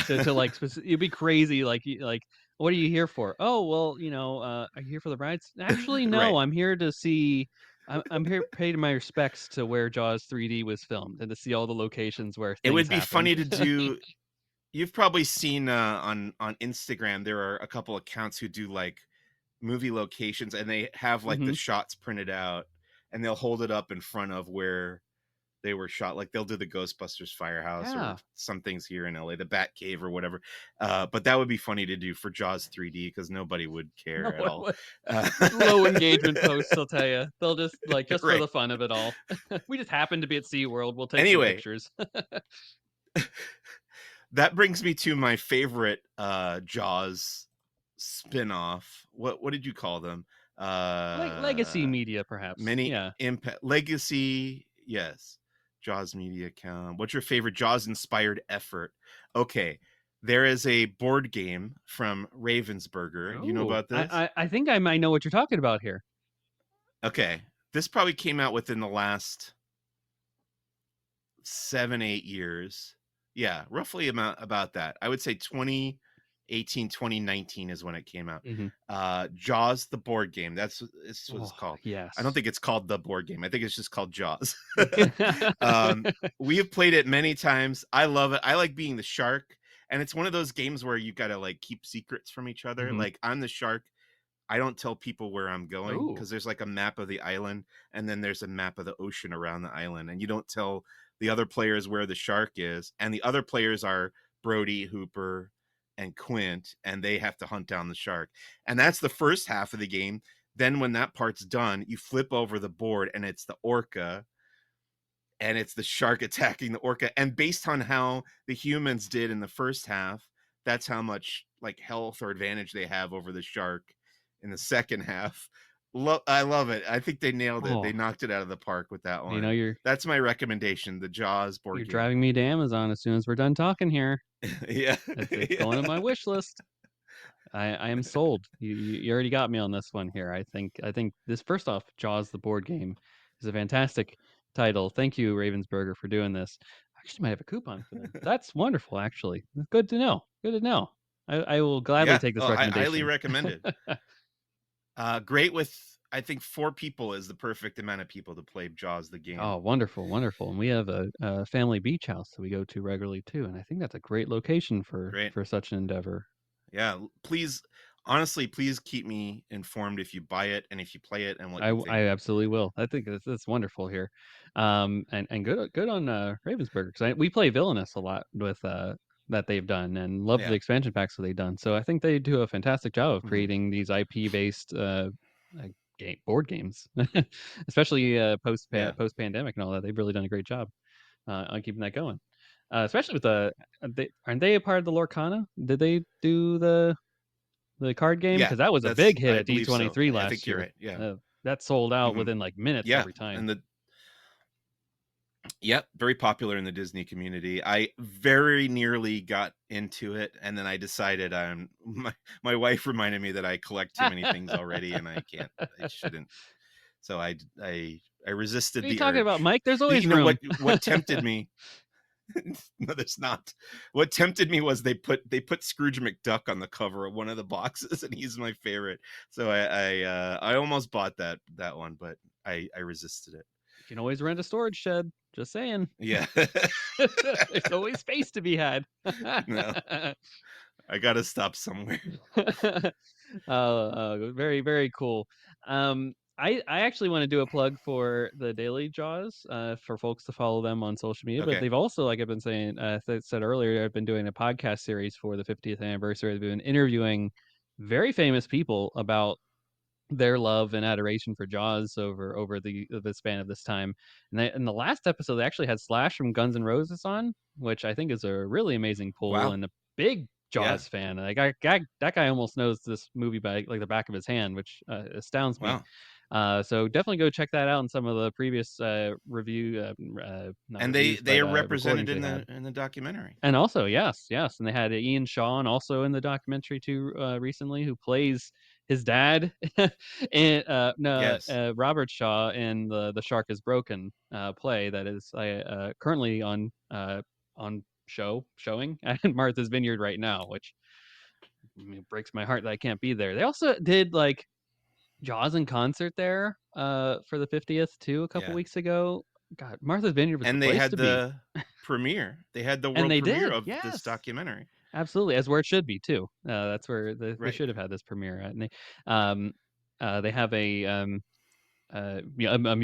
to like it'd be crazy like like what are you here for? Oh well, are you here for the rides? Actually no, Right. I'm here to see. I'm here paying my respects to where Jaws 3D was filmed and to see all the locations where It things would be happened. funny to do. You've probably seen on Instagram, there are a couple accounts who do like movie locations, and they have like the Hmm. shots printed out, and they'll hold it up in front of where they were shot. Like they'll do the Ghostbusters firehouse or Yeah. some things here in LA, the Bat Cave or whatever. But that would be funny to do for Jaws 3D because nobody would No, care at it all. was Uh, low engagement posts, I'll tell you. They'll just like just for right. the fun of it all. We just happen to be at SeaWorld. We'll take some Anyway, pictures. that brings me to my favorite Jaws spin-off. What did you call them? Like legacy Uh media, perhaps. Many Yeah. impact legacy, yes. Jaws media account. What's your favorite Jaws inspired effort? Okay. There is a board game from Ravensburger. Do you know Oh, about this? I think I might know what you're talking about here. Okay. This probably came out within the last 7, 8 years. Yeah, roughly about that. I would say 2018, 2019 is when it came out. Hmm. Jaws the board game. That's what it's Oh called. I don't yes. think it's called the board game. I think it's just called Jaws. We have played it many times. I love it. I like being the shark, and it's one of those games where you gotta like keep secrets from each other. Hmm. Like I'm the shark. I don't tell people where I'm going Oh. because there's like a map of the island and then there's a map of the ocean around the island. And you don't tell the other players where the shark is. And the other players are Brody, Hooper, and Quint, and they have to hunt down the shark. And that's the first half of the game. Then when that part's done, you flip over the board and it's the orca and it's the shark attacking the orca. And based on how the humans did in the first half, that's how much like health or advantage they have over the shark in the second half. I love it. I think they nailed it. They Oh, knocked it out of the park with that you know, one. That's my recommendation, the Jaws you're board game. driving me to Amazon as soon as we're done talking here. Yeah. It's going on Yeah. my wish list. I am sold. You already got me on this one here. I think this first off, Jaws the board game is a fantastic title. Thank you, Ravensburger, for doing this. I actually might have a coupon for them. That's wonderful, actually. Good to know. Good to know. I will gladly Yeah. take this Oh, I highly recommendation. recommend it. Great with I think 4 people is the perfect amount of people to play Jaws the Oh, game. wonderful, wonderful. And we have a family beach house that we go to regularly too, and I think that's a great location Great. for such an endeavor. Yeah, please, honestly, please keep me informed if you buy it and if you play it and what you I think. absolutely will. I think that's wonderful here, and good on Ravensburger because we play Villainous a lot with that they've done and love the Yeah. expansion packs that they've done. So I think they do a fantastic job of Mhm. creating these IP based board games, especially Yeah. post pandemic and all that. They've really done a great job on keeping that going. Especially with aren't they a part of the Lorcana? Did they do the card game? Yeah, Because that was a that's big hit I at believe so. D23 I last think you're year. right. Yeah. Uh, that sold out Mhm. within like minutes Yeah, every time. and Yep, very popular in the Disney community. I very nearly got into it, and then I decided my wife reminded me that I collect too many things already, and I shouldn't. So I resisted What are you the talking about, urge. Mike? There's You always know room. what tempted me? No, there's not. What tempted me was they put Scrooge McDuck on the cover of one of the boxes, and he's my favorite. So I almost bought that one, but I resisted it. You can always rent a storage shed. Just saying. Yeah. There's always space to be had. No, I gotta stop somewhere. Very, very cool. I actually want to do a plug for the Daily Jaws, for folks to follow them on social media. But Okay. they've also, like I've been saying, said earlier, I've been doing a podcast series for the 50th anniversary. They've been interviewing very famous people about their love and adoration for Jaws over the span of this time. And in the last episode, they actually had Slash from Guns N' Roses on, which I think is a really amazing pull Wow. and a big Yeah. Jaws fan. Like that guy almost knows this movie by like the back of his hand, which astounds me. Wow. So definitely go check that out and some of the previous not And reviews, they but are represented recordings they had. in the documentary. And also, yes, and they had Ian Shaw also in the documentary too, recently, who plays his dad, and no, Yes. Robert Shaw in the Shark is Broken play that is currently on showing at Martha's Vineyard right now, which breaks my heart that I can't be there. They also did like Jaws in concert there for the 50th too a couple Yeah. weeks ago. God, Martha's Vineyard was the And they place had to be, the premiere. They had the and world they premiere did, of this yes. documentary. Absolutely, as where it should be too. That's where they Right. should have had this premiere at. And um, they have a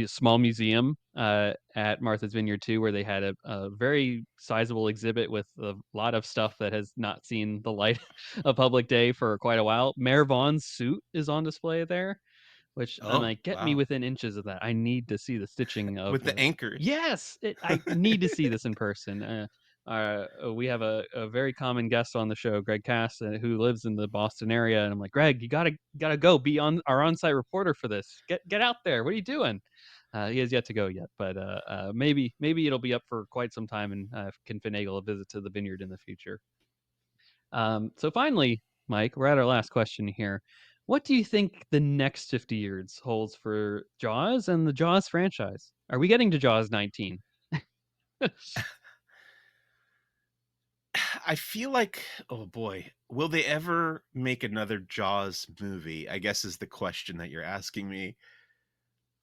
small museum at Martha's Vineyard too, where they had a very sizable exhibit with a lot of stuff that has not seen the light of public day for quite a while. Mayor Vaughn's suit is on display there, which I'm Oh, like, get me wow. within inches of that. I need to see the stitching of With the the. anchors. Yes, I need to see this in person. We have a very common guest on the show, Greg Cass, who lives in the Boston area, and I'm like, Greg, you gotta go be on our on-site reporter for this. Get out there. What are you doing? He has yet to go yet, but maybe it'll be up for quite some time, and can finagle a visit to the vineyard in the future. So finally, Mike, we're at our last question here. What do you think the next 50 years holds for Jaws and the Jaws franchise? Are we getting to Jaws 19? I feel like, oh boy, will they ever make another Jaws movie? I guess is the question that you're asking me.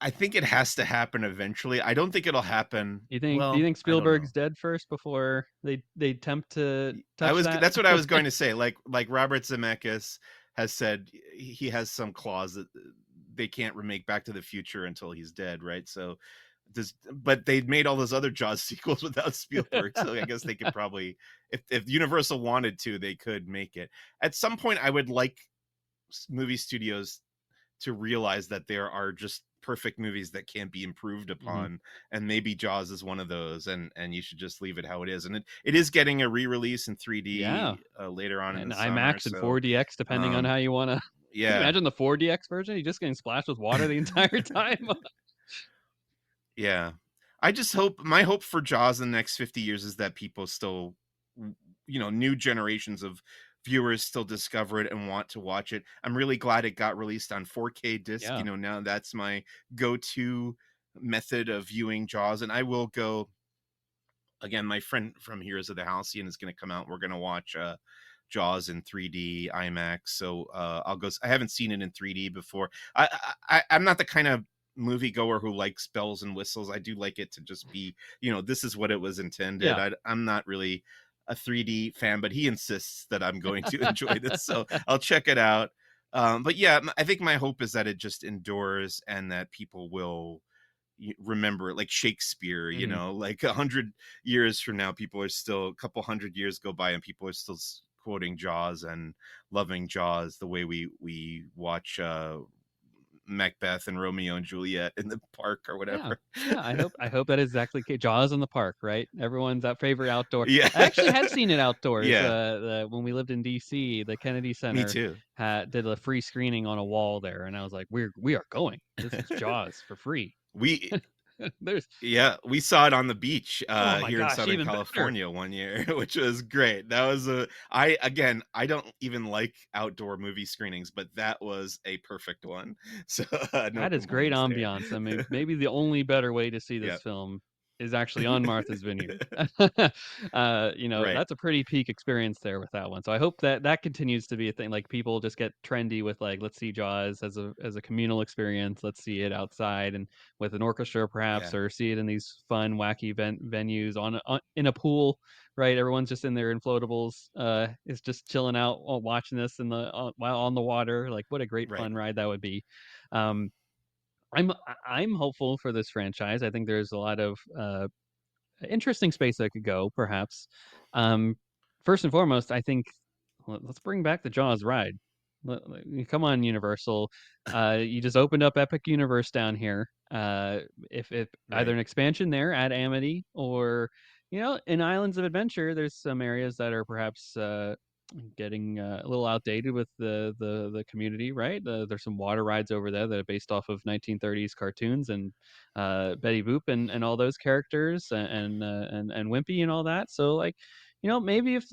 I think it has to happen eventually. I don't think it'll happen. Do you Well, think I don't Spielberg's know. dead first before they attempt to I touch was that? that's what I was going to say. Like Robert Zemeckis has said, he has some clause that they can't remake Back to the Future until he's dead, right? So this, but they made all those other Jaws sequels without Spielberg, so I guess they could probably, if Universal wanted to, they could make it. At some point, I would like movie studios to realize that there are just perfect movies that can't be improved Mhm. upon, and maybe Jaws is one of those, and you should just leave it how it is. And it is getting a re-release in Yeah, 3D later on in and the summer, IMAX and so 4DX, depending on um how you want to. Can you yeah. imagine the 4DX version? You just getting splashed with water the entire time. Yeah. I just hope, my hope for Jaws in the next 50 years is that people still, new generations of viewers still discover it and want to watch it. I'm really glad it got released on 4K disc. Yeah, Now that's my go-to method of viewing Jaws. And I will go again. My friend from Heroes of the Halcyon is going to come out. We're going to watch Jaws in 3D IMAX. So I'll go. I haven't seen it in 3D before. I'm not the kind of movie goer who likes bells and whistles. I do like it to just be, this is what it was intended. yeah. I'm not really a 3D fan, but he insists that I'm going to enjoy this, so I'll check it out. But yeah, I think my hope is that it just endures and that people will remember it, like Shakespeare. Mhm. Like 100 years from now, people are still, a couple hundred years go by and people are still quoting Jaws and loving Jaws the way we watch Macbeth and Romeo and Juliet in the park or Yeah. whatever. Yeah, I hope that is exactly Jaws in the park, right? Everyone's that favorite outdoor. Yeah. I actually had seen it outdoors, Yeah, when we lived in DC. The Kennedy me Center too. did a free screening on a wall there, and I was like, we are going. This is Jaws for free." we There's Yeah, we saw it on the beach, oh my here in gosh, Southern even better. California one year, which was great. That was a I don't even like outdoor movie screenings, but that was a perfect one. So, no That is great complaints there. ambiance. I mean, maybe the only better way to see this Yep. film is actually on Martha's Vineyard. Right. That's a pretty peak experience there with that one. So I hope that that continues to be a thing. Like people just get trendy with like, let's see Jaws as a communal experience. Let's see it outside and with an orchestra perhaps, Yeah. or see it in these fun, wacky venues in a pool. Right, everyone's just in their inflatables. Is just chilling out while watching this in the while on the water. Like, what a great Right. fun ride that would be. Um, I'm hopeful for this franchise. I think there's a lot of interesting space that could go, perhaps. Um, First and foremost, I think let's bring back the Jaws ride. Come on, Universal. You just opened up Epic Universe down here. If either Right. an expansion there at Amity, or in Islands of Adventure, there's some areas that are perhaps getting a little outdated with the community, right? There's some water rides over there that are based off of 1930s cartoons and Betty Boop and all those characters and Wimpy and all that. So like, maybe if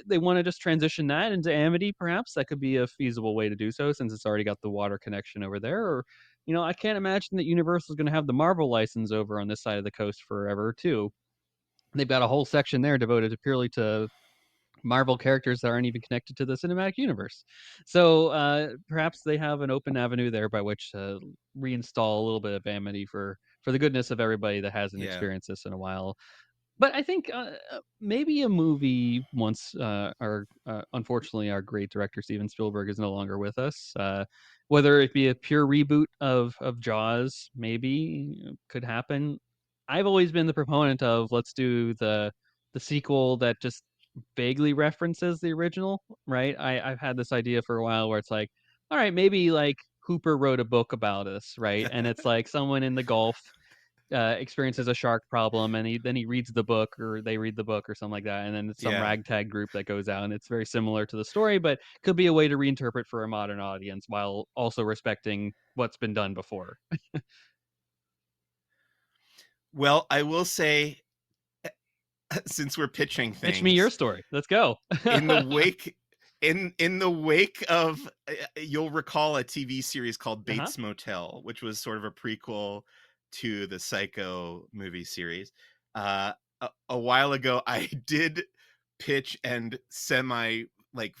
they want to just transition that into Amity, perhaps that could be a feasible way to do so since it's already got the water connection over there. Or, I can't imagine that Universal is going to have the Marvel license over on this side of the coast forever too. They've got a whole section there devoted to purely to Marvel characters that aren't even connected to the cinematic universe. So perhaps they have an open avenue there by which to reinstall a little bit of Amity for the goodness of everybody that hasn't Yeah. experienced this in a while. But I think maybe a movie once our unfortunately our great director Steven Spielberg is no longer with us. Whether it be a pure reboot of Jaws, maybe could happen. I've always been the proponent of let's do the sequel that just vaguely references the original, right? I've had this idea for a while where it's like, all right, maybe like Hooper wrote a book about us, right? And it's like someone in the Gulf experiences a shark problem, and he reads the book, or they read the book, or something like that, and then it's some Yeah. ragtag group that goes out, and it's very similar to the story, but could be a way to reinterpret for a modern audience while also respecting what's been done before. Well, I will say, since we're pitching Pitch me your things, story. Let's go. in the wake in the wake of you'll recall a TV series called Uh-huh. Bates Motel, which was sort of a prequel to the Psycho movie series. A while ago, I did pitch and semi like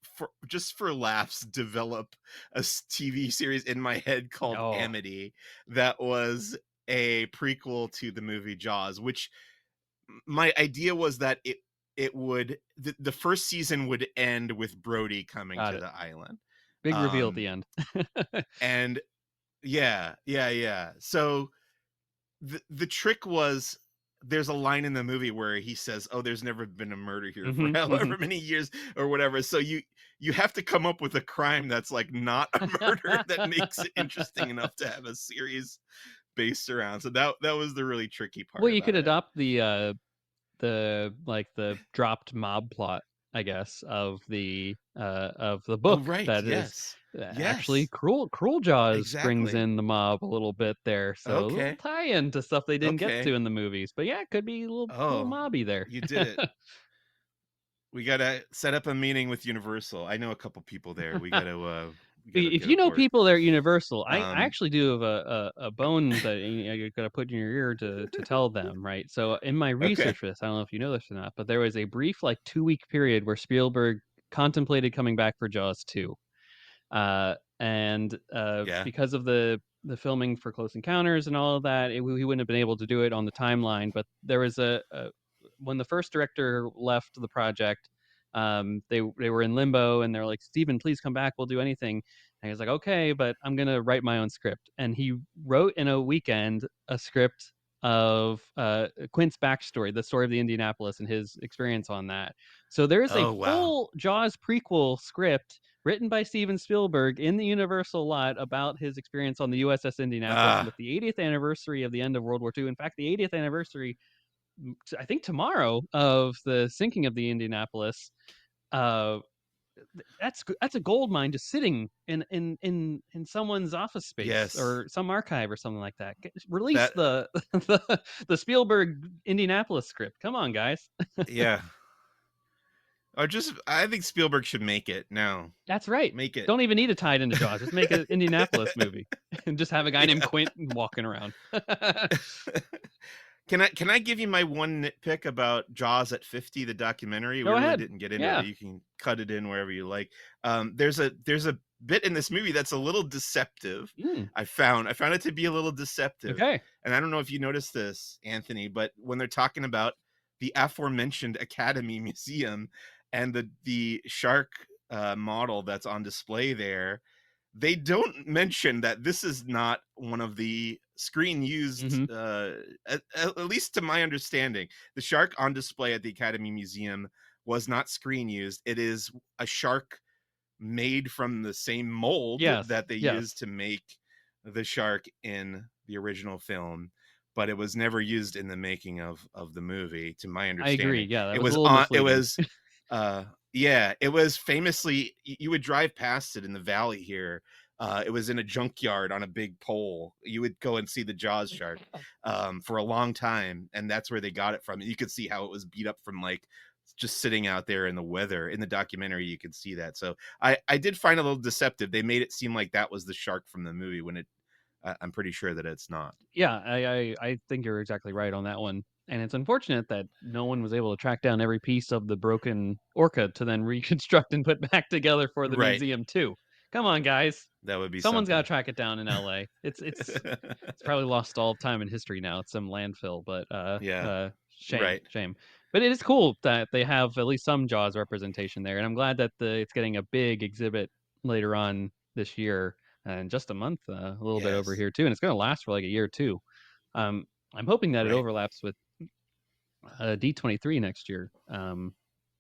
for just for laughs develop a TV series in my head called Oh, Amity that was a prequel to the movie Jaws, which my idea was that it would the first season would end with Brody coming got to it. the island. Big reveal at Um the end. and yeah. So the trick was there's a line in the movie where he says, "Oh, there's never been a murder here for Mhm, mhm. however many years or whatever." So you have to come up with a crime that's like not a murder that makes it interesting enough to have a series based around. So that was the really tricky part Well, you could about it. adopt the dropped mob plot, I guess, of the Oh, book right. that is Yes. actually Yes. Cruel Jaws brings Exactly. in the mob a little bit there, so a little Okay. tie-in to stuff they didn't get to Okay. in the movies. But yeah, it could be a little Oh, mobby there. you did it. We gotta set up a meeting with Universal. I know a couple people there. We gotta If get a you know board. people there at Universal, I Um, actually do have a bone that you gotta put in your ear to tell them, right? So in my okay. research for this, I don't know if you know this or not, but there was a brief like 2-week period where Spielberg contemplated coming back for Jaws 2. And Yeah. because of the filming for Close Encounters and all of that, he wouldn't have been able to do it on the timeline. But there was a when the first director left the project, they were in limbo, and they're like, "Steven, please come back. We'll do anything." And he was like, "Okay, but I'm gonna write my own script." And he wrote in a weekend a script of Quint's backstory, the story of the Indianapolis and his experience on that. So there is a Oh, wow. full Jaws prequel script written by Steven Spielberg in the Universal lot about his experience on the USS Indianapolis with Ah, the 80th anniversary of the end of World War II. In fact, the 80th anniversary, I think tomorrow, of the sinking of the Indianapolis. Uh, That's a gold mine just sitting in someone's office space Yes. or some archive or something like that. Release That the Spielberg Indianapolis script. Come on, guys. yeah. Or just I think Spielberg should make it now. That's right. Make it. Don't even need to tie it into Jaws. Just make an Indianapolis movie and just have a guy named Yeah. Quentin walking around. Can I give you my one nitpick about Jaws at 50, the documentary? We Go really ahead. didn't get into it, Yeah. but you can cut it in wherever you like. There's a bit in this movie that's a little deceptive. Mm, I found it to be a little deceptive. okay. And I don't know if you noticed this, Anthony, but when they're talking about the aforementioned Academy Museum and the shark model that's on display there, they don't mention that this is not one of the screen used, Hmm. at least to my understanding. The shark on display at the Academy Museum was not screen used. It is a shark made from the same mold Yes. that they Yes. used to make the shark in the original film, but it was never used in the making of the movie, to my I agree. understanding. Yeah, that It was a was little on. It misleading. was yeah, it was famously you would drive past it in the valley here. It was in a junkyard on a big pole. You would go and see the Jaws shark for a long time, and that's where they got it from. You could see how it was beat up from like just sitting out there in the weather. In the documentary, you can see that. So I did find it a little deceptive. They made it seem like that was the shark from the movie when I'm pretty sure that it's not. Yeah, I think you're exactly right on that one, and it's unfortunate that no one was able to track down every piece of the broken orca to then reconstruct and put back together for the Right. museum too. Come on, guys. That would be Someone's gotta something. track it down in LA. It's probably lost all time in history now. It's some landfill, but, Yeah. shame, Right. shame. But it is cool that they have at least some Jaws representation there, and I'm glad that it's getting a big exhibit later on this year, in just a month, a little bit over Yes. here too, and it's gonna last for, like, a year too. Um, I'm hoping that it Right. overlaps with, D23 next year,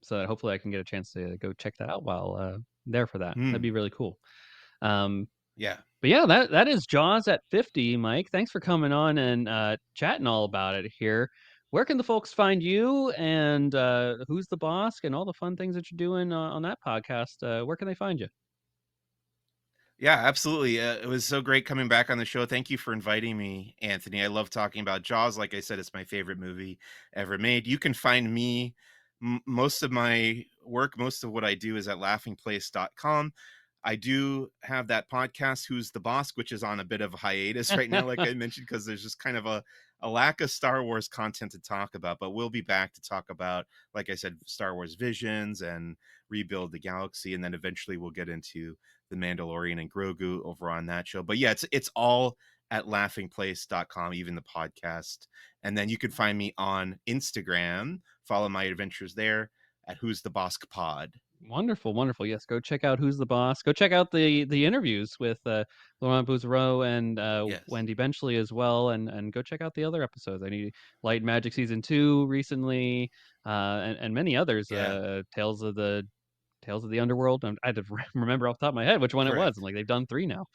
so that hopefully I can get a chance to go check that out while, there for that. That'd Hmm. be really cool. Um Yeah. but yeah, that is Jaws at 50, Mike. Thanks for coming on and chatting all about it here. Where can the folks find you and who's the boss and all the fun things that you're doing on that podcast? Where can they find you? Yeah, absolutely. It was so great coming back on the show. Thank you for inviting me, Anthony. I love talking about Jaws. Like I said, it's my favorite movie ever made. You can find me, most of my work, most of what I do is at laughingplace.com. I do have that podcast, Who's the Boss, which is on a bit of a hiatus right now, like I mentioned, because there's just kind of a lack of Star Wars content to talk about. But we'll be back to talk about, like I said, Star Wars Visions and Rebuild the Galaxy. And then eventually we'll get into the Mandalorian and Grogu over on that show. But yeah, it's all at laughingplace.com, even the podcast. And then you can find me on Instagram, follow my adventures there at Who's the Bossk Pod. Wonderful, wonderful. Yes, go check out Who's the Boss. Go check out the interviews with Laurent Bouzereau and Yes. Wendy Benchley as well, and go check out the other episodes. I need Light and Magic season 2 recently, and many others. Yeah. Tales of the Underworld. I had to remember off the top of my head which one it was. I'm Correct. like, they've done 3 now.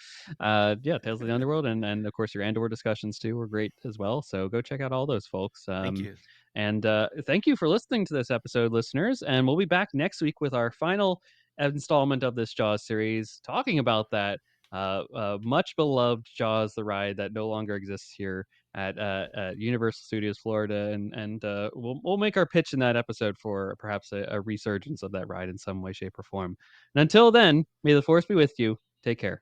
Yeah, Tales of the Underworld, and of course your Andor discussions too were great as well. So go check out all those folks. Thank you. And thank you for listening to this episode, listeners. And we'll be back next week with our final installment of this Jaws series, talking about that much beloved Jaws the ride that no longer exists here at Universal Studios Florida, and we'll make our pitch in that episode for perhaps a resurgence of that ride in some way, shape, or form. And until then, may the force be with you. Take care.